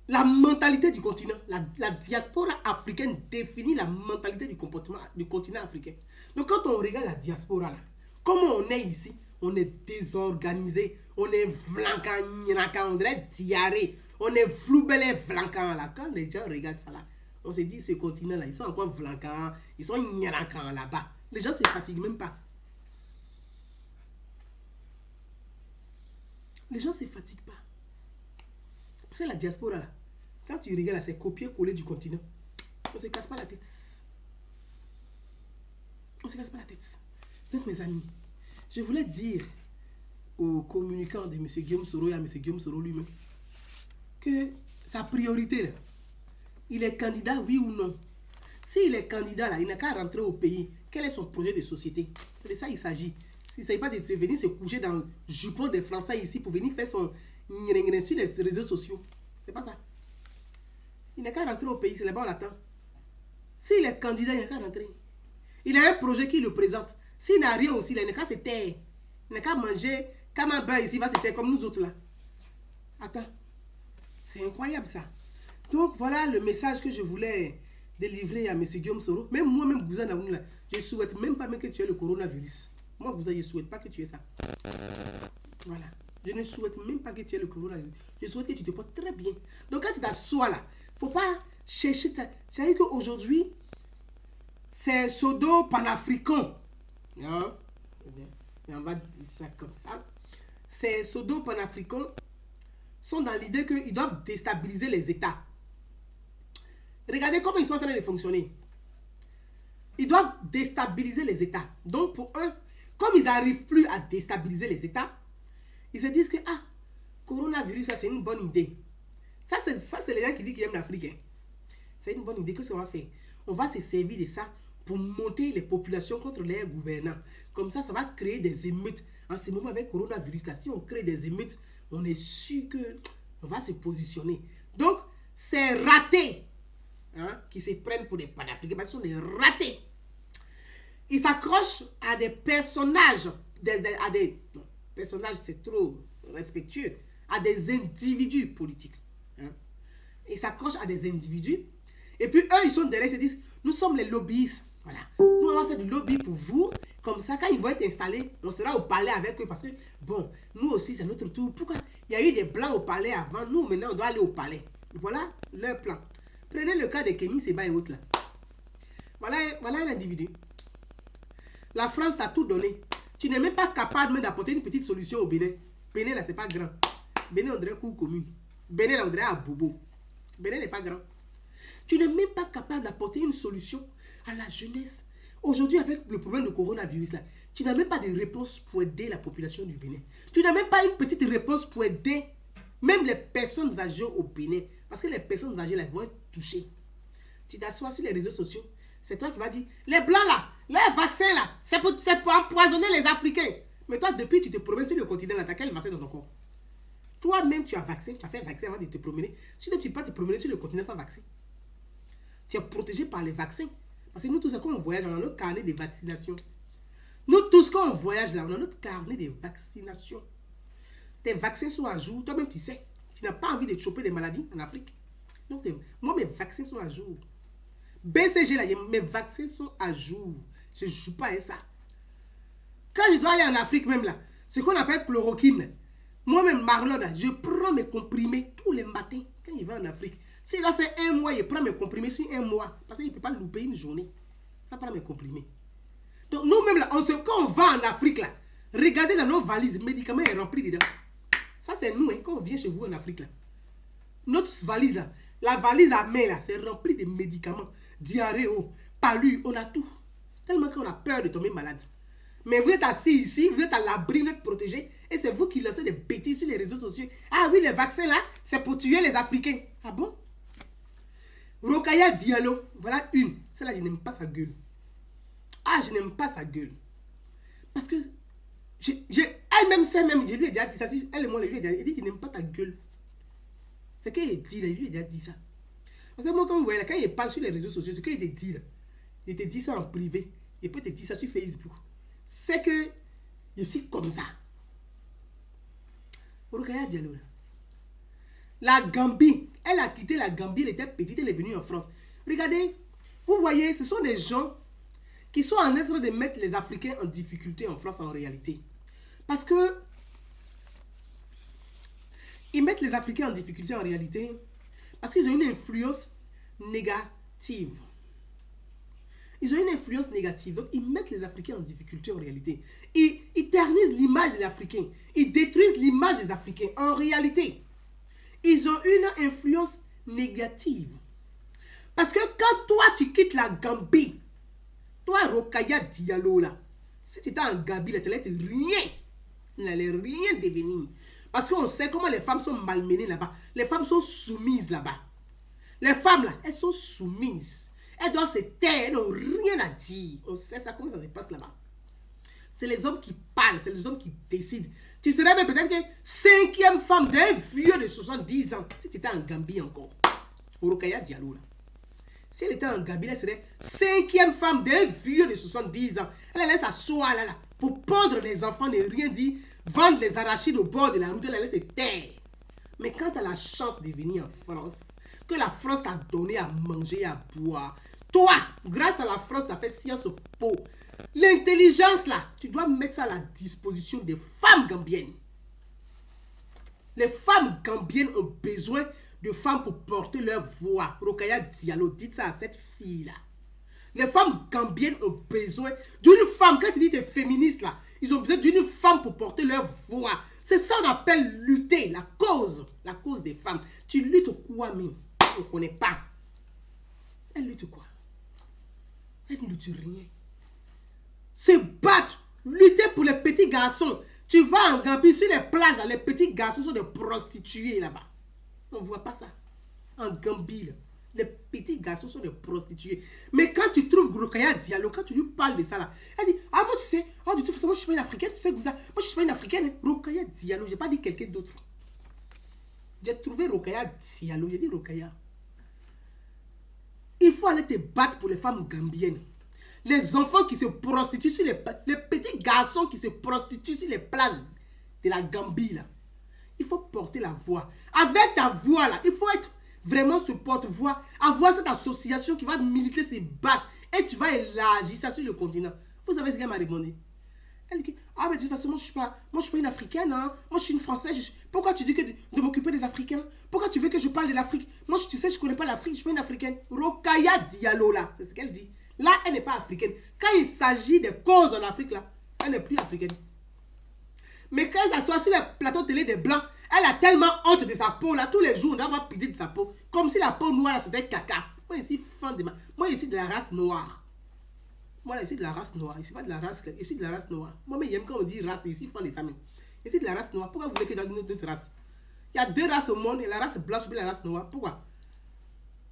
la mentalité du continent. La diaspora africaine définit la mentalité du comportement du continent africain. Donc quand on regarde la diaspora là, comment on est ici, on est désorganisé, on est vlancan, on dirait diarrhée, on est floubelé vlancan là. Quand les gens regardent ça là, on se dit ce continent là, ils sont encore vlancan, ils sont nyancan là-bas. Les gens se fatiguent même pas. Les gens se fatiguent pas. Parce que la diaspora là, quand tu regardes là, c'est copier-coller du continent. On se casse pas la tête. On se casse pas la tête. Donc mes amis, je voulais dire aux communicants de M. Guillaume Soro et à M. Guillaume Soro lui-même que sa priorité là, il est candidat oui ou non. S'il est candidat là, il n'a qu'à rentrer au pays. Quel est son projet de société? C'est de ça il s'agit. Il ne s'agit pas de venir se coucher dans le jupon des Français ici pour venir faire son sur les réseaux sociaux. C'est pas ça. Il n'a qu'à rentrer au pays, c'est là-bas on l'attend. S'il est candidat, il n'a qu'à rentrer. Il a un projet qui le présente. S'il n'a rien aussi, il n'a qu'à se taire. Il n'a qu'à manger, comme un beurre ici, il va se taire comme nous autres là. Attends. C'est incroyable ça. Donc voilà le message que je voulais délivrer à M. Guillaume Soro. Même moi-même, Gouza Naouni, là, je ne souhaite même pas que tu aies le coronavirus. Moi, Gouza, je ne souhaite pas que tu aies ça. Voilà. Je ne souhaite même pas que tu aies le coronavirus. Je souhaite que tu te portes très bien. Donc quand tu t'assois là, il ne faut pas chercher c'est-à-dire qu'aujourd'hui, c'est pseudo-panafricain. Hein? Et on va dire ça comme ça. Ces pseudo-panafricains sont dans l'idée qu'ils doivent déstabiliser les États. Regardez comment ils sont en train de fonctionner. Ils doivent déstabiliser les États. Donc pour eux, comme ils n'arrivent plus à déstabiliser les États, ils se disent que coronavirus, ça c'est une bonne idée. Ça c'est les gens qui disent qu'ils aiment l'Afrique. Hein. C'est une bonne idée. Qu'est-ce qu'on va faire? On va se servir de ça pour monter les populations contre les gouvernants. Comme ça va créer des émeutes. En ce moment, avec le coronavirus, là, si on crée des émeutes, on est sûr qu'on va se positionner. Donc, c'est raté qui se prennent pour des panafricains parce qu'ils sont des ratés. Ils s'accrochent à des personnages, personnages, c'est trop respectueux, à des individus politiques. Ils s'accrochent à des individus. Et puis, eux, ils sont derrière, ils se disent, nous sommes les lobbyistes. Voilà. Nous, on va faire du lobby pour vous. Comme ça, quand ils vont être installés, on sera au palais avec eux parce que, bon, nous aussi, c'est notre tour. Pourquoi? Il y a eu des blancs au palais avant. Nous, maintenant, on doit aller au palais. Voilà leur plan. Prenez le cas de Kémy Séba et autres là. Voilà un individu. La France t'a tout donné. Tu n'es même pas capable d'apporter une petite solution au Bénin. Bénin, là, c'est pas grand. Bénin, on dirait cour commune. Bénin, là, on dirait à Bobo. Bénin n'est pas grand. Tu n'es même pas capable d'apporter une solution à la jeunesse. Aujourd'hui, avec le problème de coronavirus, là, tu n'as même pas de réponse pour aider la population du Bénin. Tu n'as même pas une petite réponse pour aider même les personnes âgées au Bénin. Parce que les personnes âgées, là, vont être touchées. Tu t'assois sur les réseaux sociaux. C'est toi qui vas dire, les blancs, là, les vaccins, là, c'est pour empoisonner les Africains. Mais toi, depuis, tu te promènes sur le continent, là, tu as quel vaccin dans ton corps? Toi-même, tu as fait vaccin avant de te promener. Sinon, tu ne peux pas te promener sur le continent sans vaccin. Tu es protégé par les vaccins. Parce que nous tous, quand on voyage, on a notre carnet de vaccination. Nous tous, quand on voyage là, on a notre carnet de vaccination. Tes vaccins sont à jour. Toi-même, tu sais. Tu n'as pas envie de choper des maladies en Afrique. Donc, moi, mes vaccins sont à jour. BCG, là, mes vaccins sont à jour. Je ne joue pas à ça. Quand je dois aller en Afrique même là, ce qu'on appelle chloroquine. Moi-même, Marlon, là, je prends mes comprimés tous les matins quand il va en Afrique. S'il a fait un mois, il prend mes comprimés sur un mois. Parce qu'il ne peut pas louper une journée. Ça prend mes comprimés. Donc nous-mêmes, là, quand on va en Afrique, là, regardez dans nos valises, médicaments est rempli dedans. Ça, c'est nous, quand on vient chez vous en Afrique. Là. Notre valise, là, la valise à main, là, c'est rempli de médicaments. Diarrhée, palu, on a tout. Tellement qu'on a peur de tomber malade. Mais vous êtes assis ici, vous êtes à l'abri, vous êtes protégé. Et c'est vous qui lancez des bêtises sur les réseaux sociaux. Ah oui, les vaccins, là, c'est pour tuer les Africains. Ah bon? Rokaya Diallo, voilà une. Celle-là, je n'aime pas sa gueule. Ah, je n'aime pas sa gueule. Parce que, elle-même sait même, je lui ai déjà dit ça. Elle et moi, je lui ai dit, elle dit, je n'aime pas ta gueule. C'est qu'elle dit, là, je lui ai déjà dit ça. Parce que moi, quand vous voyez, là, quand il parle sur les réseaux sociaux, c'est qu'il te dit, là. Il te dit ça en privé. Il peut te dire ça sur Facebook. C'est que, Je suis comme ça. Rokaya Diallo. La Gambie, elle a quitté la Gambie, elle était petite, elle est venue en France. Regardez, vous voyez, ce sont des gens qui sont en train de mettre les Africains en difficulté en France en réalité. Parce que ils mettent les Africains en difficulté en réalité parce qu'ils ont une influence négative. Ils ont une influence négative. Donc, ils mettent les Africains en difficulté en réalité. Ils ternissent l'image des Africains. Ils détruisent l'image des Africains. En réalité, ils ont une influence négative. Parce que quand toi, tu quittes la Gambie, toi, Rokaya Diallo, là, si tu étais en Gambie, là, tu n'allais rien. Il n'allait rien devenir. Parce qu'on sait comment les femmes sont malmenées là-bas. Les femmes sont soumises là-bas. Les femmes, là, elles sont soumises. Elles doivent se taire, elles n'ont rien à dire. On sait ça, comment ça se passe là-bas. C'est les hommes qui parlent, c'est les hommes qui décident. Tu serais même peut-être que 5e femme d'un vieux de 70 ans. Si tu étais en Gambie encore. Rokaya Diallo, là. Si elle était en Gambie, elle serait 5e femme d'un vieux de 70 ans. Elle laisse s'asseoir là, pour pondre les enfants, ne rien dire, vendre les arachides au bord de la route, elle laisse se taire. Mais quand tu as la chance de venir en France, que la France t'a donné à manger et à boire, toi, grâce à la France, tu as fait science po. L'intelligence là, tu dois mettre ça à la disposition des femmes gambiennes. Les femmes gambiennes ont besoin de femmes pour porter leur voix. Rokaya Diallo, dites ça à cette fille-là. Les femmes gambiennes ont besoin d'une femme. Quand tu dis que tu es féministe là, ils ont besoin d'une femme pour porter leur voix. C'est ça qu'on appelle lutter, la cause des femmes. Tu luttes quoi même? On ne connaît pas. Elle lutte quoi? Elle ne lutte rien. Se battre, lutter pour les petits garçons. Tu vas en Gambie, sur les plages, là, les petits garçons sont des prostituées là-bas. On ne voit pas ça. En Gambie, là, les petits garçons sont des prostituées. Mais quand tu trouves Rokaya Diallo, quand tu lui parles de ça, là, elle dit, ah moi tu sais, oh, de toute façon, moi je suis pas une africaine, tu sais que vous avez... Moi je suis pas une africaine, hein. Rokaya Diallo, je n'ai pas dit quelqu'un d'autre. J'ai trouvé Rokaya Diallo, j'ai dit Rokaya. Il faut aller te battre pour les femmes gambiennes. Les enfants qui se prostituent sur les petits garçons qui se prostituent sur les plages de la Gambie, là. Il faut porter la voix. Avec ta voix, là, il faut être vraiment ce porte-voix. Avoir cette association qui va militer, se battre. Et tu vas élargir ça sur le continent. Vous savez ce qu'elle m'a répondu? Elle dit, ah mais de toute façon, moi je suis pas une africaine, hein. Moi je suis une française. Pourquoi tu dis que de m'occuper des Africains? Pourquoi tu veux que je parle de l'Afrique? Moi tu sais, je connais pas l'Afrique, je suis pas une africaine. Rokaya Diallo là, c'est ce qu'elle dit. Là, elle n'est pas africaine. Quand il s'agit des causes en Afrique là, elle n'est plus africaine. Mais quand elle s'assoit sur le plateau télé des Blancs, elle a tellement honte de sa peau là, tous les jours on doit avoir pitié de sa peau. Comme si la peau noire là c'était caca. Moi ici, moi ici de la race noire. Moi, ici de la race noire. Ici, pas de la race, ici de la race noire. Moi, mais j'aime quand on dit race, ici, fan des amis. Ici de la race noire. Pourquoi vous voulez que dans une autre race? Il y a 2 races au monde, la race blanche et la race noire. Pourquoi?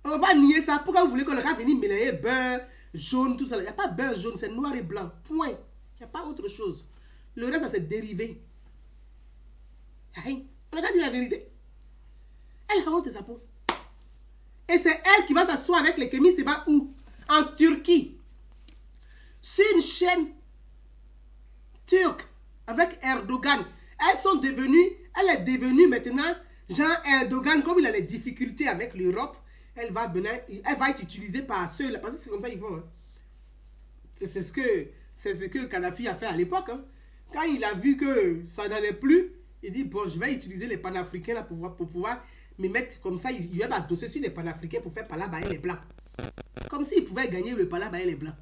On ne va pas nier ça. Pourquoi vous voulez qu'on va venir mélanger beurre, jaune, tout ça? Il n'y a pas beurre jaune, c'est noir et blanc. Point. Il n'y a pas autre chose. Le reste, ça s'est dérivé. Hey, on a qu'à dire la vérité. Elle a honte de sa peau. Et c'est elle qui va s'asseoir avec les Kémy Séba où? En Turquie. C'est une chaîne turque avec Erdogan. Elle est devenue maintenant, Jean Erdogan, comme il a les difficultés avec l'Europe, elle va être utilisée par ceux-là. Parce que c'est comme ça qu'ils font. Hein. C'est ce que Kadhafi a fait à l'époque. Hein. Quand il a vu que ça n'allait plus, il dit, bon, je vais utiliser les panafricains là, pour pouvoir me mettre comme ça. Il va adosser sur les panafricains pour faire Palaba et les Blancs. Comme s'il pouvait gagner le Palaba et les Blancs.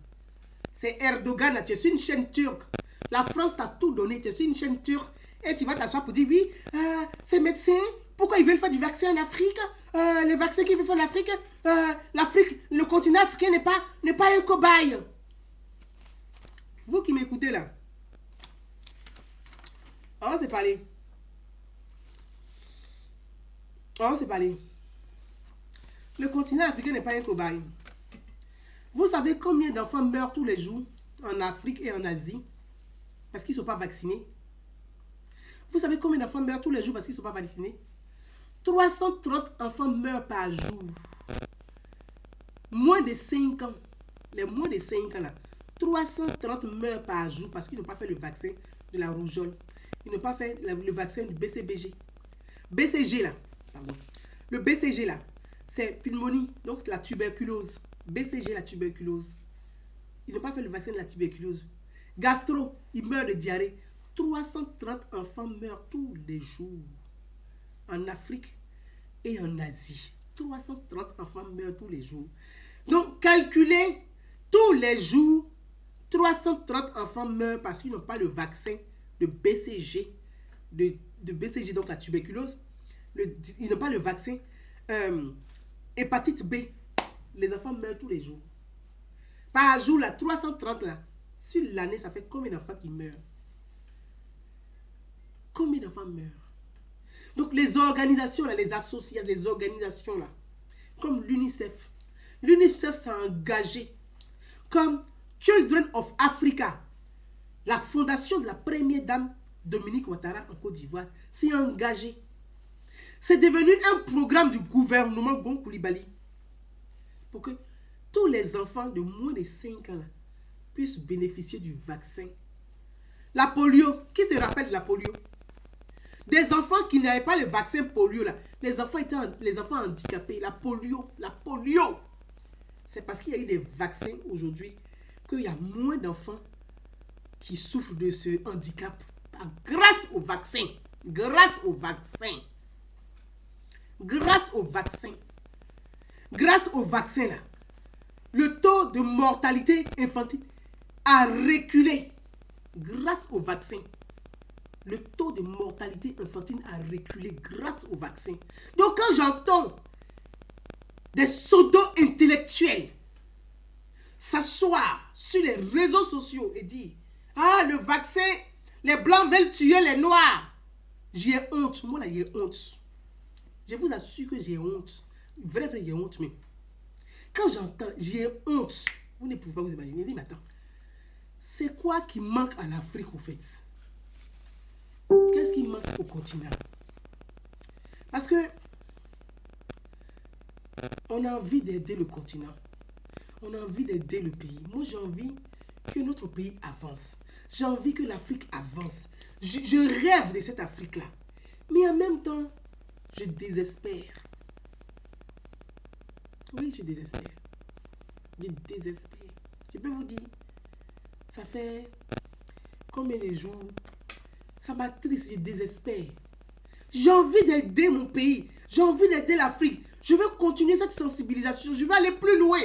C'est Erdogan là, tu es sur une chaîne turque. La France t'a tout donné, tu es sur une chaîne turque. Et tu vas t'asseoir pour dire, oui, ces médecins, pourquoi ils veulent faire du vaccin en Afrique? Les vaccins qu'ils veulent faire en Afrique, l'Afrique, le continent africain n'est pas un cobaye. Vous qui m'écoutez là, on va se parler. Le continent africain n'est pas un cobaye. Vous savez combien d'enfants meurent tous les jours en Afrique et en Asie parce qu'ils ne sont pas vaccinés? Vous savez combien d'enfants meurent tous les jours parce qu'ils ne sont pas vaccinés? 330 enfants meurent par jour. Moins de 5 ans. Les moins de 5 ans là. 330 meurent par jour parce qu'ils n'ont pas fait le vaccin de la rougeole. Ils n'ont pas fait le vaccin du BCBG. BCG là, pardon. Le BCG là, c'est pneumonie, donc c'est la tuberculose. BCG, la tuberculose. Ils n'ont pas fait le vaccin de la tuberculose. Gastro, ils meurent de diarrhée. 330 enfants meurent tous les jours. En Afrique et en Asie. 330 enfants meurent tous les jours. Donc, calculez, tous les jours, 330 enfants meurent parce qu'ils n'ont pas le vaccin de BCG, de BCG, donc la tuberculose. Ils n'ont pas le vaccin hépatite B. Les enfants meurent tous les jours. Par jour, là, 330 là, sur l'année, ça fait combien d'enfants qui meurent? Combien d'enfants meurent? Donc, les organisations, là, les associations, les organisations, là, comme l'UNICEF. L'UNICEF s'est engagé. Comme Children of Africa, la fondation de la première dame Dominique Ouattara en Côte d'Ivoire s'est engagée. C'est devenu un programme du gouvernement Gon Coulibaly pour que tous les enfants de moins de 5 ans là, puissent bénéficier du vaccin. La polio, qui se rappelle de la polio? Des enfants qui n'avaient pas le vaccin polio, là, les enfants handicapés, la polio. C'est parce qu'il y a eu des vaccins aujourd'hui qu'il y a moins d'enfants qui souffrent de ce handicap grâce au vaccin. Grâce au vaccin. Grâce au vaccin. Grâce au vaccin, là, le taux de mortalité infantile a reculé. Grâce au vaccin. Le taux de mortalité infantile a reculé grâce au vaccin. Donc quand j'entends des pseudo-intellectuels s'asseoir sur les réseaux sociaux et dire « Ah, le vaccin, les blancs veulent tuer les noirs », j'ai honte. Moi là, j'ai honte. Je vous assure que j'ai honte. Vrai, j'ai honte même. Quand j'entends, j'ai honte. Vous ne pouvez pas vous imaginer. Dis, mais attends, c'est quoi qui manque à l'Afrique au fait? Qu'est-ce qui manque au continent? Parce que on a envie d'aider le continent. On a envie d'aider le pays. Moi, j'ai envie que notre pays avance. J'ai envie que l'Afrique avance. Je rêve de cette Afrique-là. Mais en même temps, je désespère. Oui, je désespère. Je désespère. Je peux vous dire, ça fait combien de jours? Ça m'attriste, je désespère. J'ai envie d'aider mon pays. J'ai envie d'aider l'Afrique. Je veux continuer cette sensibilisation. Je veux aller plus loin.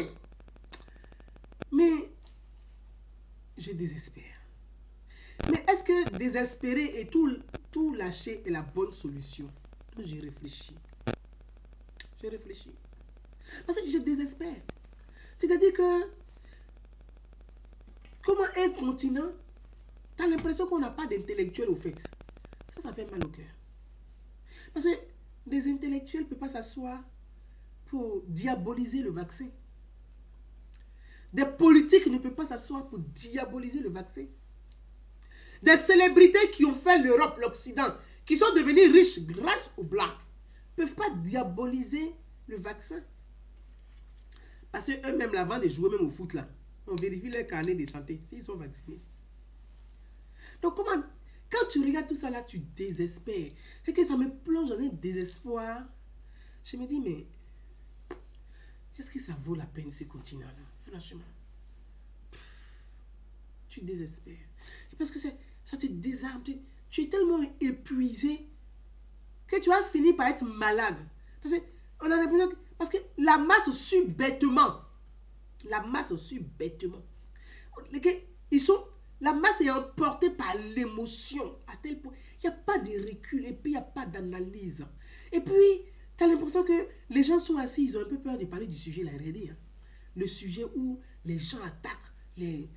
Mais je désespère. Mais est-ce que désespérer et tout lâcher est la bonne solution? Donc j'ai réfléchi. J'ai réfléchi. Parce que je désespère. C'est-à-dire que comment un continent, tu as l'impression qu'on n'a pas d'intellectuels au fait. Ça fait mal au cœur. Parce que des intellectuels ne peuvent pas s'asseoir pour diaboliser le vaccin. Des politiques ne peuvent pas s'asseoir pour diaboliser le vaccin. Des célébrités qui ont fait l'Europe, l'Occident, qui sont devenus riches grâce aux Blancs, ne peuvent pas diaboliser le vaccin. Parce qu'eux-mêmes, avant de jouer même au foot, là, on vérifie leur carnet de santé, s'ils sont vaccinés. Donc, quand tu regardes tout ça là, tu désespères. C'est que ça me plonge dans un désespoir. Je me dis, mais est-ce que ça vaut la peine ce continent-là? Franchement. Tu désespères. Parce que ça te désarme. Tu es tellement épuisé que tu vas finir par être malade. Parce que la masse sue bêtement. La masse sue bêtement. La masse est emportée par l'émotion à tel point. Il n'y a pas de recul et puis il n'y a pas d'analyse. Et puis, tu as l'impression que les gens sont assis, ils ont un peu peur de parler du sujet, la R&D. Hein. Le sujet où les gens attaquent les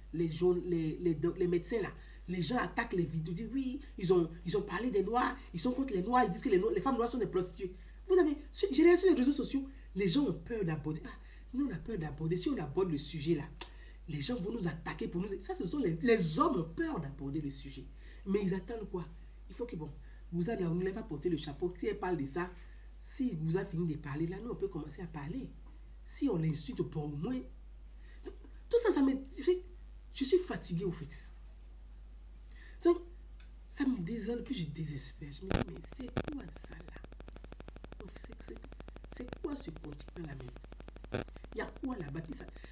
médecins là. Les gens attaquent les vidéos, disent oui, ils ont parlé des Noirs, ils sont contre les Noirs, ils disent que les femmes noires sont des prostituées. Vous avez, j'ai regardé sur les réseaux sociaux, les gens ont peur d'aborder. Ah, nous on a peur d'aborder. Si on aborde le sujet là, les gens vont nous attaquer pour nous. Ça, ce sont les hommes ont peur d'aborder le sujet. Mais ils attendent quoi? Il faut que bon, vous allez on va porter le chapeau. Si elle parle de ça, si vous avez fini de parler, là, nous on peut commencer à parler. Si on l'insulte pas au moins. Tout ça, ça me fait. Je suis fatigué au fait. Donc, Ça me désole, puis je désespère. Je me dis, mais c'est quoi ça là? C'est quoi ce continent là même? Il y a quoi là-bas?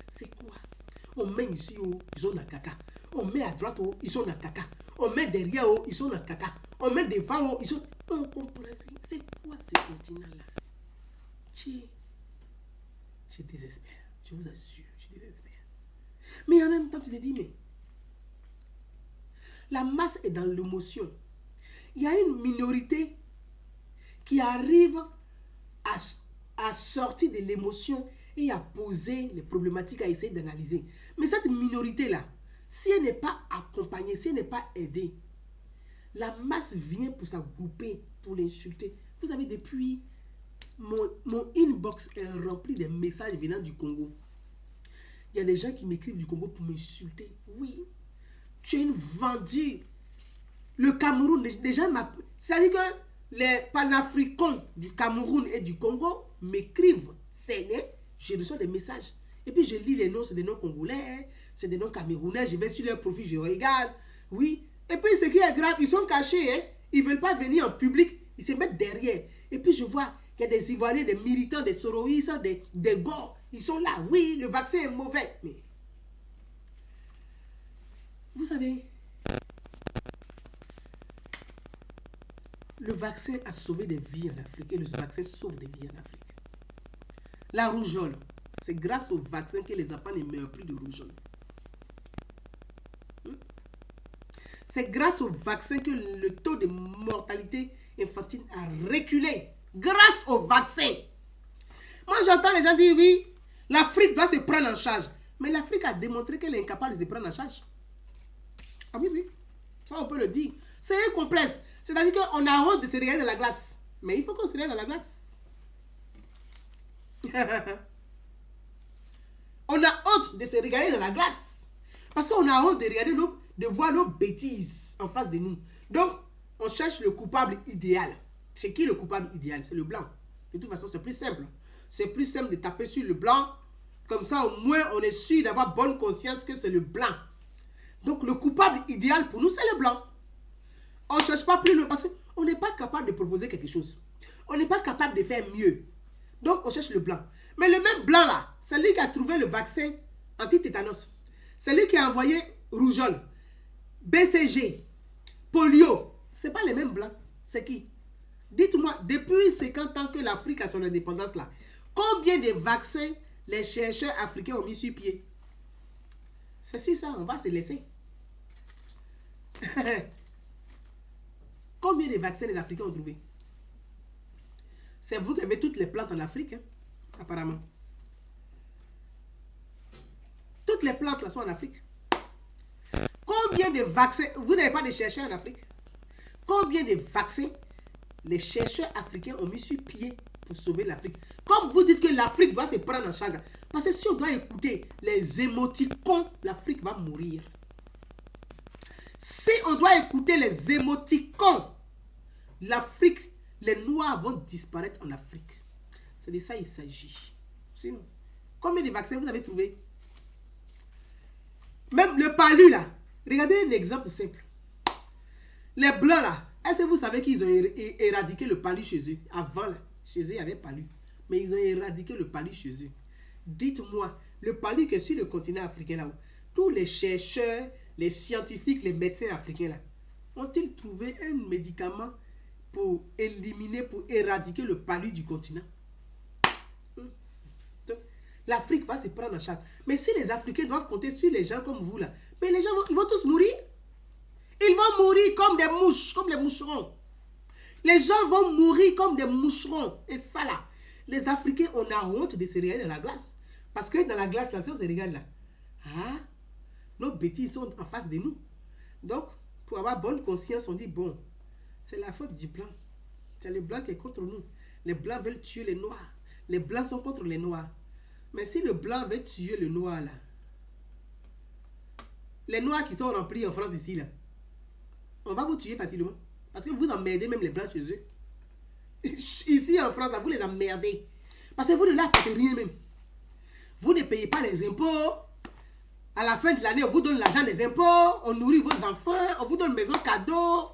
C'est quoi? On met ici, oh, ils sont dans caca. On met à droite, oh, ils sont dans caca. On met derrière, oh, ils sont dans caca. On met devant, oh, ils sont... On comprend rien. C'est quoi ce continent-là? Je désespère. Je vous assure, je désespère. Mais en même temps, tu te dis, mais... La masse est dans l'émotion. Il y a une minorité qui arrive à sortir de l'émotion et à poser les problématiques, à essayer d'analyser. Mais cette minorité-là, si elle n'est pas accompagnée, si elle n'est pas aidée, la masse vient pour s'agrouper, pour l'insulter. Vous savez, depuis, mon inbox est rempli de messages venant du Congo. Il y a des gens qui m'écrivent du Congo pour m'insulter. Oui, tu es une vendue. Le Cameroun, des gens m'appellent. C'est-à-dire que les panafricains du Cameroun et du Congo m'écrivent. C'est né, je reçois des messages. Et puis je lis les noms, c'est des noms congolais, c'est des noms camerounais, je vais sur leur profil, je regarde. Oui. Et puis ce qui est grave, ils sont cachés. Hein? Ils ne veulent pas venir en public, ils se mettent derrière. Et puis je vois qu'il y a des Ivoiriens, des militants, des soroïstes, des gars. Ils sont là. Oui, le vaccin est mauvais. Mais vous savez, le vaccin a sauvé des vies en Afrique et le vaccin sauve des vies en Afrique. La rougeole, c'est grâce au vaccin que les enfants ne meurent plus de rougeole. C'est grâce au vaccin que le taux de mortalité infantile a reculé. Grâce au vaccin. Moi, j'entends les gens dire, oui, l'Afrique doit se prendre en charge. Mais l'Afrique a démontré qu'elle est incapable de se prendre en charge. Ah oui, oui. Ça, on peut le dire. C'est un complexe. C'est-à-dire qu'on a honte de se regarder dans la glace. Mais il faut qu'on se regarde dans la glace. On a honte de se regarder dans la glace. Parce qu'on a honte de regarder de voir nos bêtises en face de nous. Donc, on cherche le coupable idéal. C'est qui le coupable idéal? C'est le blanc. De toute façon, c'est plus simple. C'est plus simple de taper sur le blanc. Comme ça, au moins, on est sûr d'avoir bonne conscience que c'est le blanc. Donc, le coupable idéal pour nous, c'est le blanc. On ne cherche pas plus loin parce qu'on n'est pas capable de proposer quelque chose. On n'est pas capable de faire mieux. Donc, on cherche le blanc. Mais le même blanc là, c'est lui qui a trouvé le vaccin anti-tétanos. C'est lui qui a envoyé rougeole, BCG, polio. Ce n'est pas les mêmes blancs. C'est qui? Dites-moi, depuis 50 ans que l'Afrique a son indépendance là, combien de vaccins les chercheurs africains ont mis sur pied? C'est sûr ça, on va se laisser. Combien de vaccins les Africains ont trouvé? C'est vous qui avez toutes les plantes en Afrique, hein, apparemment. Toutes les plantes là sont en Afrique. Combien de vaccins? Vous n'avez pas de chercheurs en Afrique? Combien de vaccins les chercheurs africains ont mis sur pied pour sauver l'Afrique? Comme vous dites que l'Afrique doit se prendre en charge. Parce que si on doit écouter les émoticons, l'Afrique va mourir. Si on doit écouter les émoticons, l'Afrique, les Noirs vont disparaître en Afrique. C'est de ça il s'agit. Sinon, combien de vaccins vous avez trouvé? Même le palu là. Regardez un exemple simple. Les blancs là. Est-ce que vous savez qu'ils ont éradiqué le palu chez eux? Avant là, chez eux il y avait palu. Mais ils ont éradiqué le palu chez eux. Dites-moi, le palu que sur le continent africain là, tous les chercheurs, les scientifiques, les médecins africains là, ont-ils trouvé un médicament pour éliminer, pour éradiquer le palu du continent? L'Afrique va se prendre en charge. Mais si les Africains doivent compter sur les gens comme vous là, mais les gens ils vont tous mourir. Ils vont mourir comme des mouches, comme les moucherons. Les gens vont mourir comme des moucherons. Et ça là, les Africains, on a honte de se regarder dans la glace. Parce que dans la glace là, si on se regarde là, ah, nos bêtises sont en face de nous. Donc, pour avoir bonne conscience, on dit, bon, c'est la faute du blanc. C'est le blanc qui est contre nous. Les blancs veulent tuer les noirs. Les blancs sont contre les noirs. Mais si le blanc veut tuer le noir là, les noirs qui sont remplis en France ici là, on va vous tuer facilement. Parce que vous emmerdez même les blancs chez eux. Ici en France, là, vous les emmerdez. Parce que vous ne leur apportez rien même. Vous ne payez pas les impôts. À la fin de l'année, on vous donne l'argent des impôts. On nourrit vos enfants. On vous donne une maison cadeau.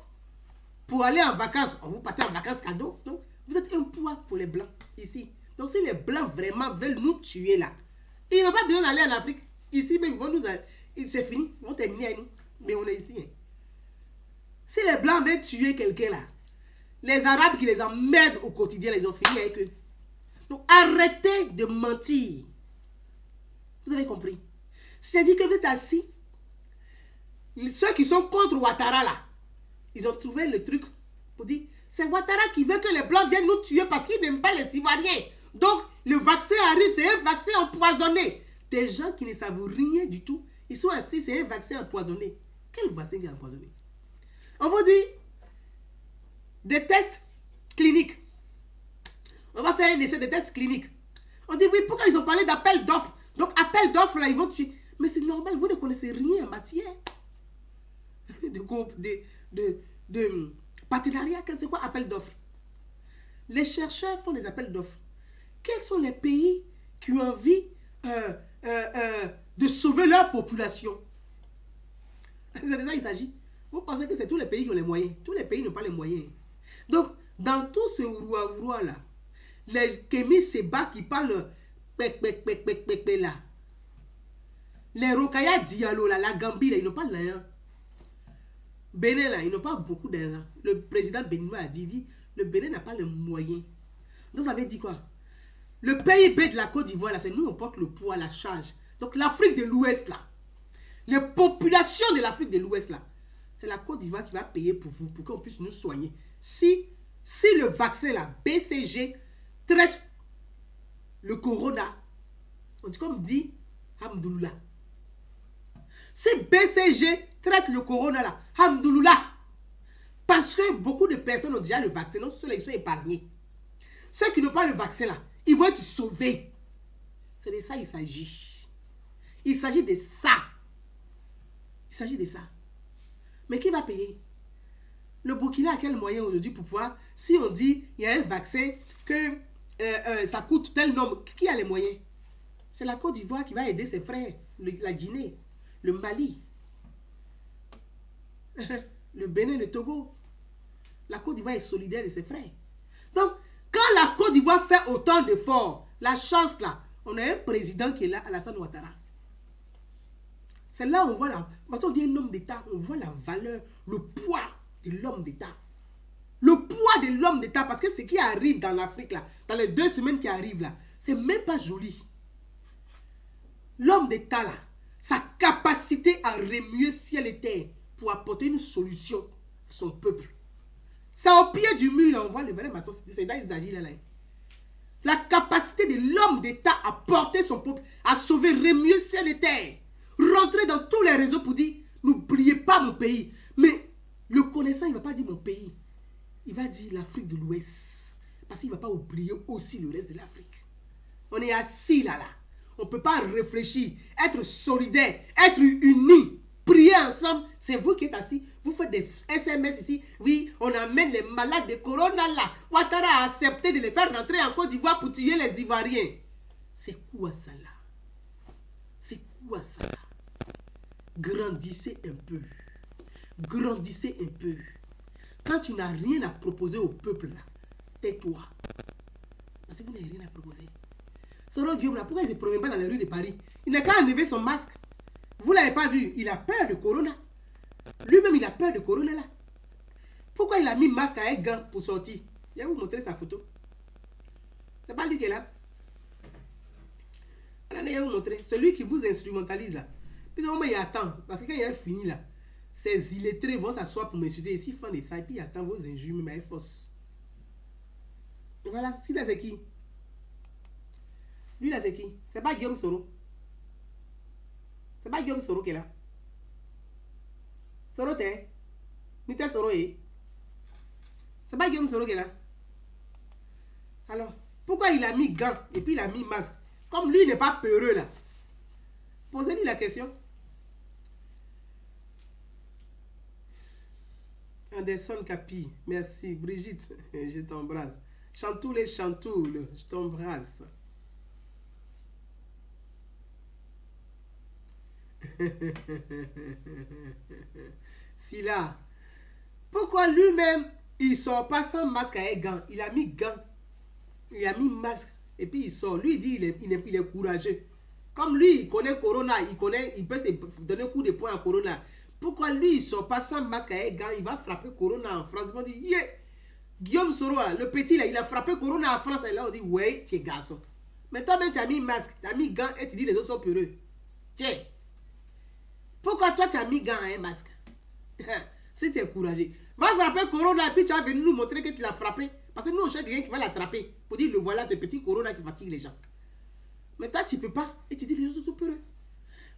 pour aller en vacances, vous partez en vacances cadeau. Donc, vous êtes un poids pour les Blancs ici. Donc, si les Blancs vraiment veulent nous tuer là, ils n'ont pas besoin d'aller en Afrique. Ici, même, ils vont nous... C'est fini, ils vont terminer avec nous. Mais on est ici. Hein. Si les Blancs veulent tuer quelqu'un là, les Arabes qui les emmerdent au quotidien, ils ont fini avec eux. Donc, arrêtez de mentir. Vous avez compris? C'est-à-dire que vous êtes assis. Ceux qui sont contre Ouattara là, ils ont trouvé le truc pour dire, c'est Ouattara qui veut que les Blancs viennent nous tuer parce qu'ils n'aiment pas les Ivoiriens. Donc, le vaccin arrive, c'est un vaccin empoisonné. Des gens qui ne savent rien du tout, ils sont assis, c'est un vaccin empoisonné. Quel vaccin qui est empoisonné? On vous dit, des tests cliniques. On va faire un essai de tests cliniques. On dit, oui, pourquoi ils ont parlé d'appel d'offres? Donc, appel d'offres, là, ils vont tuer. Mais c'est normal, vous ne connaissez rien en matière de partenariat. C'est quoi appel d'offres? Les chercheurs font des appels d'offres. Quels sont les pays qui ont envie de sauver leur population? C'est de ça qu'il s'agit. Vous pensez que c'est tous les pays qui ont les moyens? Tous les pays n'ont pas les moyens. Donc, dans tout ce ouroi là, les Kémy Seba qui parlent là, les Rokaya Diallo là, la Gambie là, ils n'ont pas l'argent. Bénin là, ils n'ont pas beaucoup d'argent. Le président béninois a dit, le Bénin n'a pas les moyens. Donc ça veut dire quoi? Le PIB de la Côte d'Ivoire là, c'est nous on porte le poids, la charge. Donc l'Afrique de l'Ouest là, les populations de l'Afrique de l'Ouest là, c'est la Côte d'Ivoire qui va payer pour vous, pour qu'on puisse nous soigner. Si le vaccin là, BCG, traite le corona, on dit comme dit Hamdouloula. Si BCG traite le corona là, Hamdouloula. Parce que beaucoup de personnes ont déjà le vaccin, donc ceux-là, ils sont épargnés. Ceux qui n'ont pas le vaccin là, ils vont être sauvés. C'est de ça qu'il s'agit. Il s'agit de ça. Il s'agit de ça. Mais qui va payer? Le Burkina a quel moyen aujourd'hui pour pouvoir, si on dit il y a un vaccin que ça coûte tel nombre, qui a les moyens? C'est la Côte d'Ivoire qui va aider ses frères, la Guinée, le Mali, le Bénin, le Togo. La Côte d'Ivoire est solidaire de ses frères. Donc, quand la Côte d'Ivoire fait autant d'efforts, la chance là, on a un président qui est là, Alassane Ouattara. C'est là où on voit la... Parce qu'on dit un homme d'État, on voit la valeur, le poids de l'homme d'État. Le poids de l'homme d'État, parce que ce qui arrive dans l'Afrique là, dans les 2 semaines qui arrivent là, c'est même pas joli. L'homme d'État là, sa capacité à remuer ciel et terre pour apporter une solution à son peuple. C'est au pied du mur là, on voit le vrai maçon, c'est là qu'il s'agit là. La capacité de l'homme d'État à porter son peuple, à sauver, remuer ciel et terre. Rentrer dans tous les réseaux pour dire, n'oubliez pas mon pays. Mais le connaissant, il ne va pas dire mon pays. Il va dire l'Afrique de l'Ouest. Parce qu'il ne va pas oublier aussi le reste de l'Afrique. On est assis là. On ne peut pas réfléchir, être solidaire, être unis, prier ensemble. C'est vous qui êtes assis. Vous faites des SMS ici. Oui, on amène les malades de Corona là. Ouattara a accepté de les faire rentrer en Côte d'Ivoire pour tuer les Ivoiriens. C'est quoi ça là? C'est quoi ça là? Grandissez un peu. Grandissez un peu. Quand tu n'as rien à proposer au peuple là, tais-toi. Parce que vous n'avez rien à proposer. Soro Guillaume là, pourquoi il ne se promène pas dans les rues de Paris? Il n'a qu'à enlever son masque. Vous ne l'avez pas vu? Il a peur de Corona. Lui-même, il a peur de Corona là. Pourquoi il a mis masque avec gants pour sortir? Je vais vous montrer sa photo. C'est pas lui qui est là. Je vais vous montrer. Celui qui vous instrumentalise là. Puis au moins il attend. Parce que quand il a fini là, ces illettrés vont s'asseoir pour m'insulter. Ici, ils font des ça. Et puis il attend vos injures, mais il force. Et voilà, c'est là c'est qui? Lui là c'est qui? C'est pas Guillaume Soro. C'est pas Guillaume Soro qui est là. Soro t'es. Mita Soro est. C'est pas Guillaume Soro qui est là. Alors, pourquoi il a mis gants et puis il a mis masque? Comme lui n'est pas peureux là. Posez-lui la question. Anderson Capi, merci. Brigitte, je t'embrasse. Chantoul et Chantoul, je t'embrasse. Silla, Pourquoi lui-même, il ne sort pas sans masque avec gants? Il a mis gants. Il a mis masque. Et puis il sort. Lui, il dit il est courageux. Comme lui, il connaît Corona, il peut se donner un coup de poing à Corona. Pourquoi lui, il ne sort pas sans masque avec gants? Il va frapper Corona en France. Ils vont dire, yeah! Guillaume Soro, le petit, là, il a frappé Corona en France. Et là, on dit, ouais, tu es garçon. Mais toi-même, tu as mis masque, tu as mis gants et tu dis les autres sont peureux. Tiens. Pourquoi toi, tu as mis gants et un masque? Si tu es courageux. Va frapper Corona et puis tu vas venir nous montrer que tu l'as frappé. Parce que nous, on cherche quelqu'un qui va l'attraper. Pour dire, le voilà, ce petit Corona qui fatigue les gens. Mais toi, tu ne peux pas. Et tu dis, les gens sont peureux.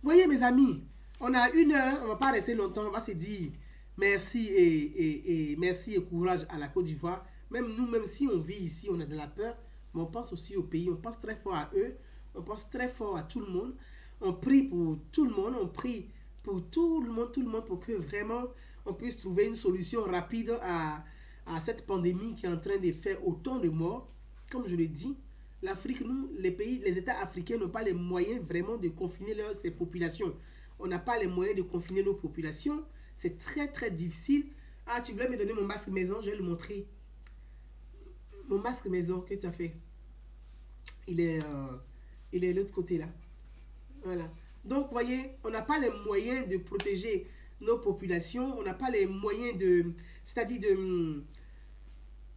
Voyez, mes amis, on a 1 heure, on ne va pas rester longtemps. On va se dire merci merci et courage à la Côte d'Ivoire. Même nous, même si on vit ici, on a de la peur. Mais on pense aussi au pays. On pense très fort à eux. On pense très fort à tout le monde. On prie pour tout le monde. On prie pour tout le monde pour que vraiment on puisse trouver une solution rapide à cette pandémie qui est en train de faire autant de morts. Comme je l'ai dit, l'Afrique, nous, les États africains n'ont pas les moyens vraiment de confiner ces populations. On n'a pas les moyens de confiner nos populations. C'est très très difficile. Ah, tu voulais me donner mon masque maison, je vais le montrer. Mon masque maison que tu as fait. Il est de l'autre côté là. Voilà. Donc, vous voyez, on n'a pas les moyens de protéger nos populations. On n'a pas les moyens c'est-à-dire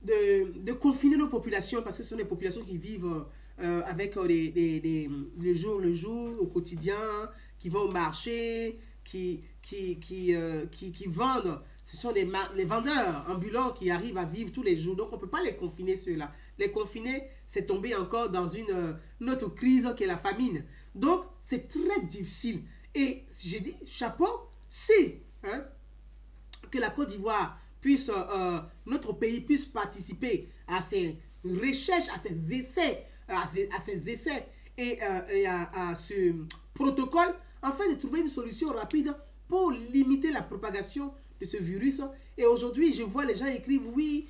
de confiner nos populations parce que ce sont des populations qui vivent avec le jour, au quotidien, qui vont au marché, qui vendent. Ce sont les vendeurs ambulants qui arrivent à vivre tous les jours. Donc, on ne peut pas les confiner, ceux-là. Les confiner, c'est tomber encore dans une autre crise qui est la famine. Donc, c'est très difficile. Et j'ai dit, chapeau, si que la Côte d'Ivoire puisse, notre pays puisse participer à ces recherches, à ces essais, et à ce protocole, afin de trouver une solution rapide pour limiter la propagation de ce virus. Et aujourd'hui, je vois les gens écrivent, oui,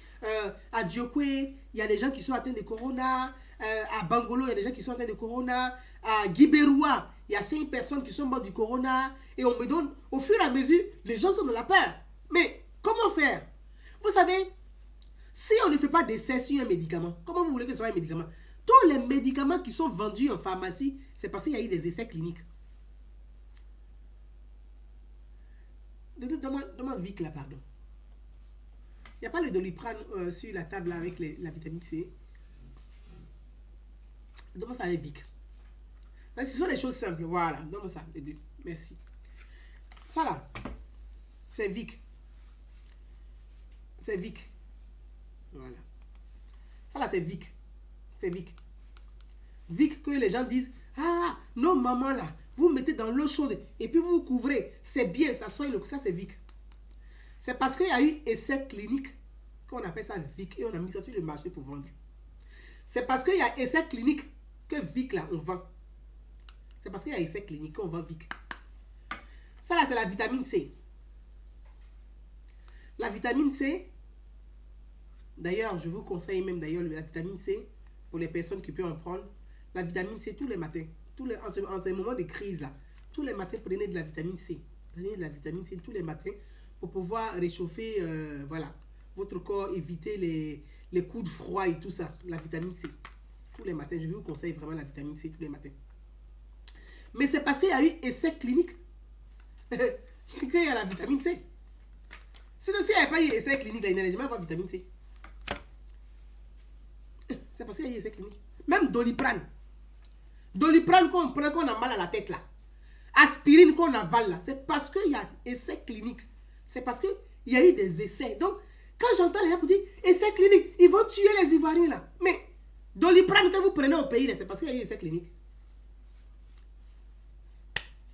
à Djokwe, il y a des gens qui sont atteints de corona, à Bangolo, il y a des gens qui sont atteints de corona, à Guiberoua, il y a 5 personnes qui sont mortes du corona, et on me donne, au fur et à mesure, les gens sont dans la peur. Mais comment faire? Vous savez, si on ne fait pas d'essai sur un médicament, comment vous voulez que ce soit un médicament? Tous les médicaments qui sont vendus en pharmacie, c'est parce qu'il y a eu des essais cliniques. Donne-moi Vic là, pardon. Il n'y a pas le Doliprane sur la table là, avec la vitamine C. Donne-moi ça avec Vic. Mais ce sont des choses simples. Voilà, donne-moi ça, les deux. Merci. Ça là, c'est Vic. C'est Vic. Voilà. Ça là, c'est Vic. C'est Vic. Vic que les gens disent, ah, non, maman là, vous mettez dans l'eau chaude et puis vous vous couvrez. C'est bien, ça soigne le... Ça, c'est Vic. C'est parce qu'il y a eu essai clinique qu'on appelle ça Vic et on a mis ça sur le marché pour vendre. C'est parce qu'il y a essai clinique que Vic là, on vend. C'est parce qu'il y a essai clinique qu'on vend Vic. Ça là, c'est la vitamine C. La vitamine C, d'ailleurs, je vous conseille même d'ailleurs la vitamine C pour les personnes qui peuvent en prendre. La vitamine C tous les matins. En ce moment de crise là, tous les matins, prenez de la vitamine C. Prenez de la vitamine C tous les matins pour pouvoir réchauffer voilà, votre corps, éviter les coups de froid et tout ça. La vitamine C. Tous les matins, je vous conseille vraiment la vitamine C tous les matins. Mais c'est parce qu'il y a eu essai clinique qu'il y a la vitamine C. S'il n'y avait pas eu essai clinique, là, il n'allait jamais avoir vitamine C. C'est parce qu'il y a eu essai clinique. Même Doliprane. Doliprane qu'on prend, qu'on a mal à la tête là. Aspirine qu'on avale là. C'est parce qu'il y a essai clinique. C'est parce qu'il y a eu des essais. Donc, quand j'entends les gens dire essai clinique, ils vont tuer les Ivoiriens là. Mais Doliprane que vous prenez au pays là, c'est parce qu'il y a eu essai clinique.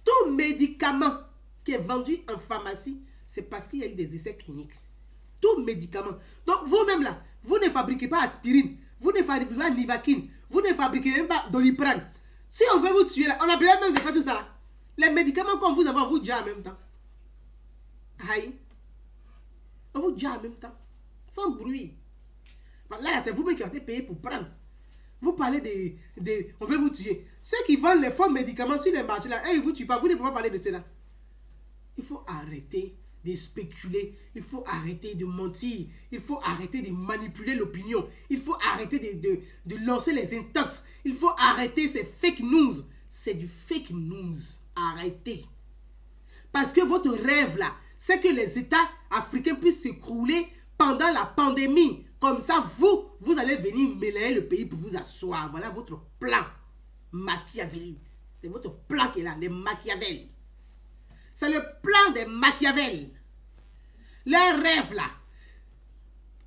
Tout médicament qui est vendu en pharmacie, c'est parce qu'il y a eu des essais cliniques. Tout médicament. Donc, vous-même là, vous ne fabriquez pas aspirine. Vous ne fabriquez pas Nivaquine. Vous ne fabriquez même pas Doliprane. Si on veut vous tuer là, on a besoin même de faire tout ça là. Les médicaments qu'on vous avez, on vous dit en même temps. Aïe. On vous dit en même temps. Sans bruit. Là, c'est vous-même qui avez été payé pour prendre. Vous parlez de on veut vous tuer. Ceux qui vendent les faux médicaments sur les marchés là, ils ne vous tuent pas. Vous ne pouvez pas parler de cela. Il faut arrêter de spéculer. Il faut arrêter de mentir. Il faut arrêter de manipuler l'opinion. Il faut arrêter de lancer les intox. Il faut arrêter ces fake news. C'est du fake news. Arrêtez. Parce que votre rêve là, c'est que les États africains puissent s'écrouler pendant la pandémie. Comme ça, vous allez venir mêler le pays pour vous asseoir. Voilà votre plan machiavélique. C'est votre plan qui est là, les Machiavel. C'est le plan des Machiavel. Leur rêve là.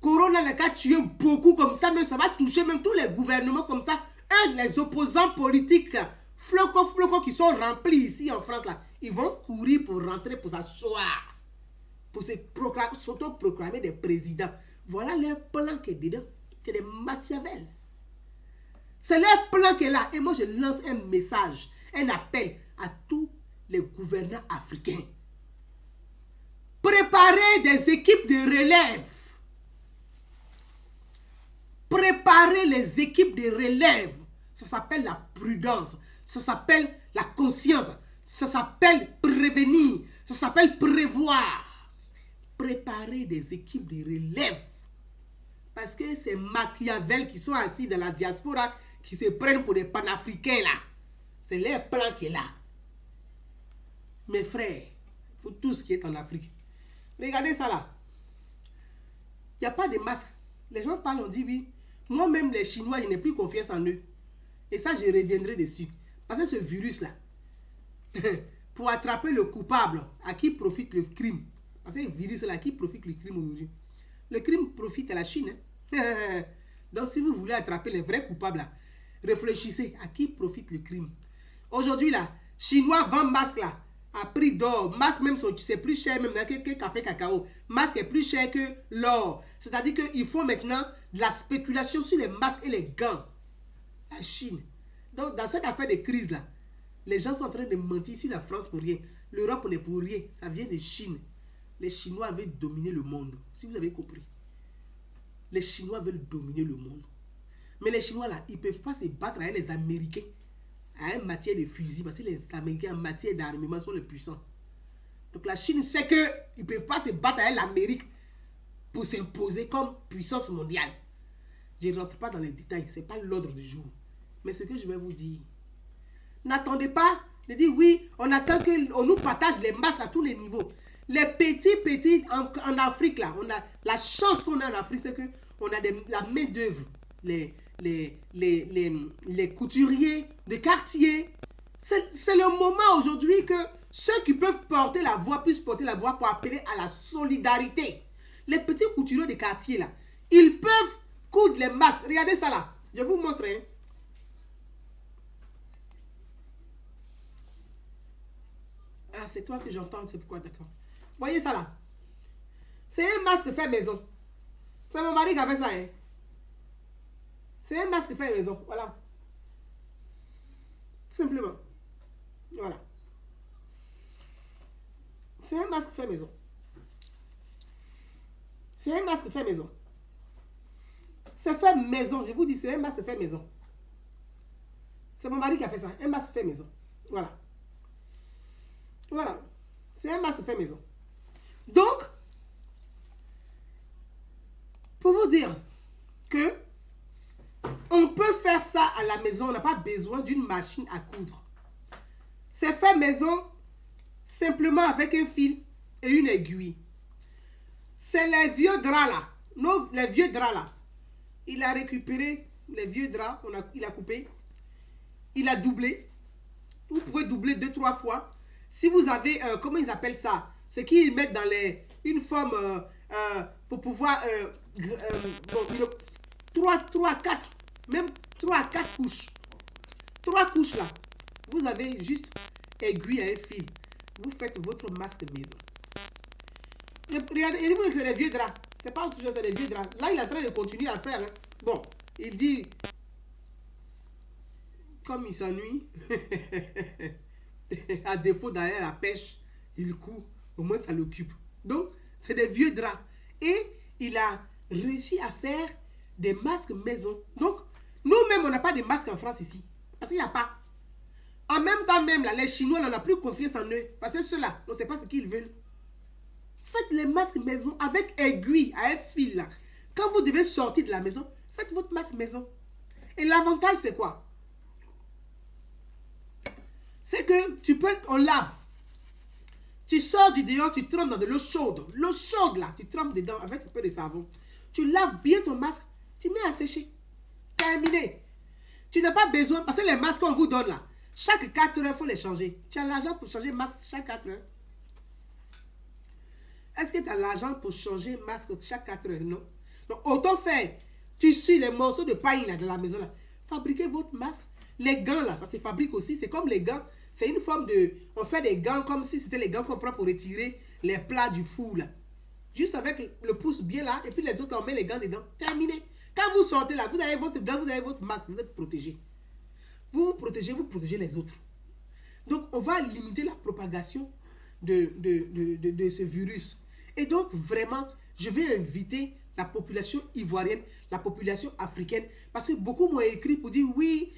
Corona n'a qu'à tuer beaucoup comme ça, mais ça va toucher même tous les gouvernements comme ça. Eux, les opposants politiques, floco qui sont remplis ici en France là, ils vont courir pour rentrer, pour s'asseoir, pour s'auto-proclamer des présidents. Voilà leur plan qui est dedans. C'est des Machiavel. C'est leur plan qui est là. Et moi, je lance un message, un appel à tous les gouvernants africains. Préparez des équipes de relève. Préparez les équipes de relève. Ça s'appelle la prudence. Ça s'appelle la conscience. Ça s'appelle prévenir. Ça s'appelle prévoir. Préparez des équipes de relève. Parce que c'est Machiavel qui sont assis dans la diaspora qui se prennent pour des panafricains là. C'est leur plan qui est là. Mes frères, vous tous qui êtes en Afrique, regardez ça là. Il n'y a pas de masque. Les gens parlent, on dit oui. Moi-même, les Chinois, je n'ai plus confiance en eux. Et ça, je reviendrai dessus. Parce que ce virus-là, pour attraper le coupable, à qui profite le crime? Parce que ce virus-là, à qui profite le crime aujourd'hui? Le crime profite à la Chine. Hein? Donc, si vous voulez attraper les vrais coupables, là, réfléchissez à qui profite le crime. Aujourd'hui, là, Chinois vendent masque là, à prix d'or. Masque même, c'est plus cher même que café cacao. Masque est plus cher que l'or. C'est-à-dire qu'il faut maintenant de la spéculation sur les masques et les gants. La Chine. Donc, dans cette affaire de crise là, les gens sont en train de mentir sur la France pour rien. L'Europe n'est pour rien. Ça vient de Chine. Les Chinois veulent dominer le monde. Si vous avez compris. Les Chinois veulent dominer le monde. Mais les Chinois là, ils ne peuvent pas se battre avec les Américains en matière de fusils. Parce que les Américains en matière d'armement sont les puissants. Donc la Chine sait qu'ils ne peuvent pas se battre avec l'Amérique pour s'imposer comme puissance mondiale. Je ne rentre pas dans les détails. Ce n'est pas l'ordre du jour. Mais ce que je vais vous dire. N'attendez pas de dire oui, on attend qu'on nous partage les masses à tous les niveaux. Les petits en Afrique, là, on a la chance qu'on a en Afrique, c'est qu'on a la main d'œuvre. Les couturiers de quartier. C'est le moment aujourd'hui que ceux qui peuvent porter la voix puissent porter la voix pour appeler à la solidarité. Les petits couturiers de quartier, là, ils peuvent coudre les masques. Regardez ça là. Je vous montre. Hein. Ah, c'est toi que j'entends, c'est pourquoi, d'accord. Voyez ça là. C'est un masque fait maison. C'est mon mari qui a fait ça. Hein. C'est un masque fait maison. Voilà. Tout simplement. Voilà. C'est un masque fait maison. C'est un masque fait maison. C'est fait maison. Je vous dis, c'est un masque fait maison. C'est mon mari qui a fait ça. Un masque fait maison. Voilà. Voilà. C'est un masque fait maison. Donc, pour vous dire que on peut faire ça à la maison. On n'a pas besoin d'une machine à coudre. C'est fait maison simplement avec un fil et une aiguille. C'est les vieux draps là. Les vieux draps là. Il a récupéré les vieux draps. Il a coupé. Il a doublé. Vous pouvez doubler 2-3 fois. Si vous avez, comment ils appellent ça? C'est qu'ils mettent dans une forme pour pouvoir, 3 à 4, même 3 à 4 couches. 3 couches là. Vous avez juste aiguille à un fil. Vous faites votre masque maison. Regardez, vous que c'est des vieux draps. C'est pas autre chose, c'est des vieux draps. Là, il est en train de continuer à faire. Hein. Bon, il dit, comme il s'ennuie, à défaut d'aller à la pêche, il court. Au moins, ça l'occupe. Donc, c'est des vieux draps. Et il a réussi à faire des masques maison. Donc, nous-mêmes, on n'a pas de masques en France ici. Parce qu'il n'y a pas. En même temps, même, là, les Chinois, on n'a plus confiance en eux. Parce que ceux-là, on ne sait pas ce qu'ils veulent. Faites les masques maison avec aiguille, à un fil là. Quand vous devez sortir de la maison, faites votre masque maison. Et l'avantage, c'est quoi? C'est que tu peux, on lave. Tu sors du dehors, tu trempes dans de l'eau chaude. L'eau chaude là, tu trempes dedans avec un peu de savon. Tu laves bien ton masque, tu mets à sécher. Terminé. Tu n'as pas besoin, parce que les masques qu'on vous donne là, chaque 4 heures, il faut les changer. Tu as l'argent pour changer masque chaque 4 heures? Est-ce que tu as l'argent pour changer masque chaque 4 heures? Non. Donc, autant faire. Tu suis les morceaux de paille là, de la maison là. Fabriquez votre masque. Les gants là, ça se fabrique aussi. C'est comme les gants. C'est une forme de... On fait des gants comme si c'était les gants qu'on prend pour retirer les plats du four là. Juste avec le pouce bien là. Et puis les autres, on met les gants dedans. Terminé. Quand vous sortez là, vous avez votre gant, vous avez votre masque. Vous êtes protégé. Vous protégez les autres. Donc, on va limiter la propagation de ce virus. Et donc, vraiment, je vais inviter la population ivoirienne, la population africaine, parce que beaucoup m'ont écrit pour dire, oui,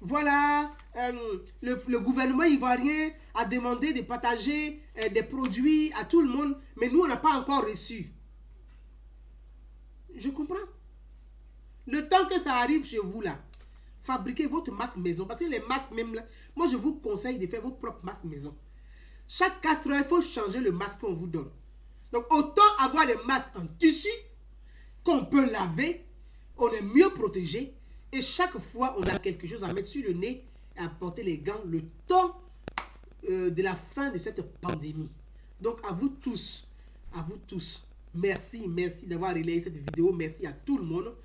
voilà, le gouvernement ivoirien a demandé de partager des produits à tout le monde, mais nous, on n'a pas encore reçu. Je comprends. Le temps que ça arrive chez vous, là, fabriquez votre masque maison, parce que les masques même, là, moi, je vous conseille de faire votre propre masque maison. Chaque 4 heures, il faut changer le masque qu'on vous donne. Donc, autant avoir des masques en tissu qu'on peut laver, on est mieux protégé. Et chaque fois, on a quelque chose à mettre sur le nez et à porter les gants le temps de la fin de cette pandémie. Donc, à vous tous, merci d'avoir relayé cette vidéo. Merci à tout le monde.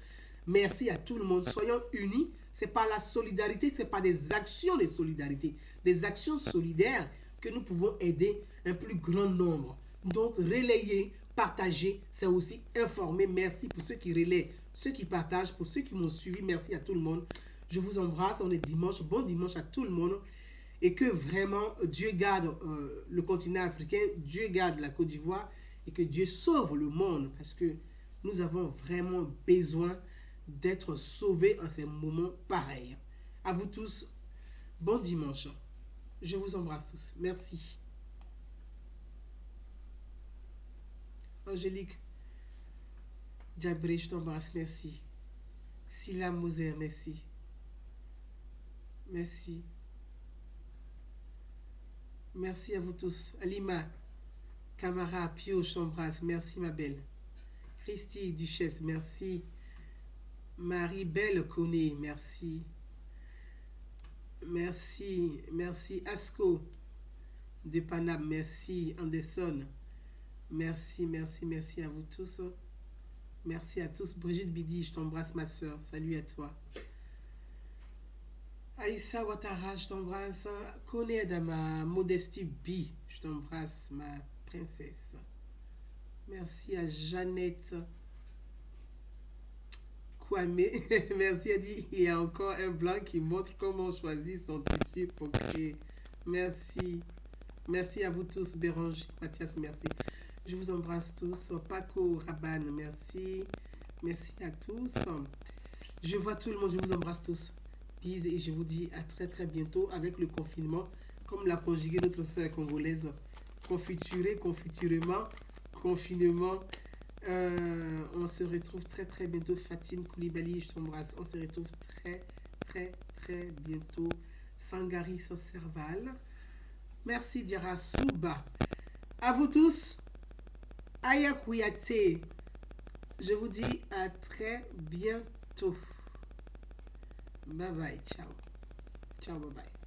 Merci à tout le monde. Soyons unis. C'est par la solidarité, c'est par des actions de solidarité, des actions solidaires que nous pouvons aider un plus grand nombre. Donc, relayer, partager, c'est aussi informer. Merci pour ceux qui relaient, ceux qui partagent, pour ceux qui m'ont suivi. Merci à tout le monde. Je vous embrasse. On est dimanche. Bon dimanche à tout le monde. Et que vraiment, Dieu garde le continent africain, Dieu garde la Côte d'Ivoire et que Dieu sauve le monde parce que nous avons vraiment besoin d'être sauvés en ces moments pareils. À vous tous, bon dimanche. Je vous embrasse tous. Merci. Angélique Diabré, je t'embrasse. Merci. Silla Moser, merci. Merci. Merci à vous tous. Alima Camara Pio, je t'embrasse. Merci ma belle. Christy Duchesse, merci. Marie-Belle Koné, merci. Merci. Asco de Paname, merci. Anderson, merci à vous tous. Merci à tous. Brigitte Bidi, je t'embrasse ma soeur. Salut à toi. Aïssa Ouattara, je t'embrasse. Koné Adama, Modestie B, je t'embrasse ma princesse. Merci à Jeannette Kwame. Merci, elle dit, il y a encore un blanc qui montre comment choisir son tissu pour créer. Merci. Merci à vous tous. Béranger, Mathias, merci. Je vous embrasse tous. Paco Raban, merci. Merci à tous. Je vois tout le monde, je vous embrasse tous. Peace et je vous dis à très très bientôt avec le confinement. Comme l'a conjugué notre soeur congolaise. Confiturement. Confinement. On se retrouve très très bientôt. Fatim Koulibaly, je t'embrasse. On se retrouve très bientôt. Sangari Serval. Merci Diara Souba. À vous tous. Ayakouyaté. Je vous dis à très bientôt. Bye bye. Ciao. Ciao, bye bye.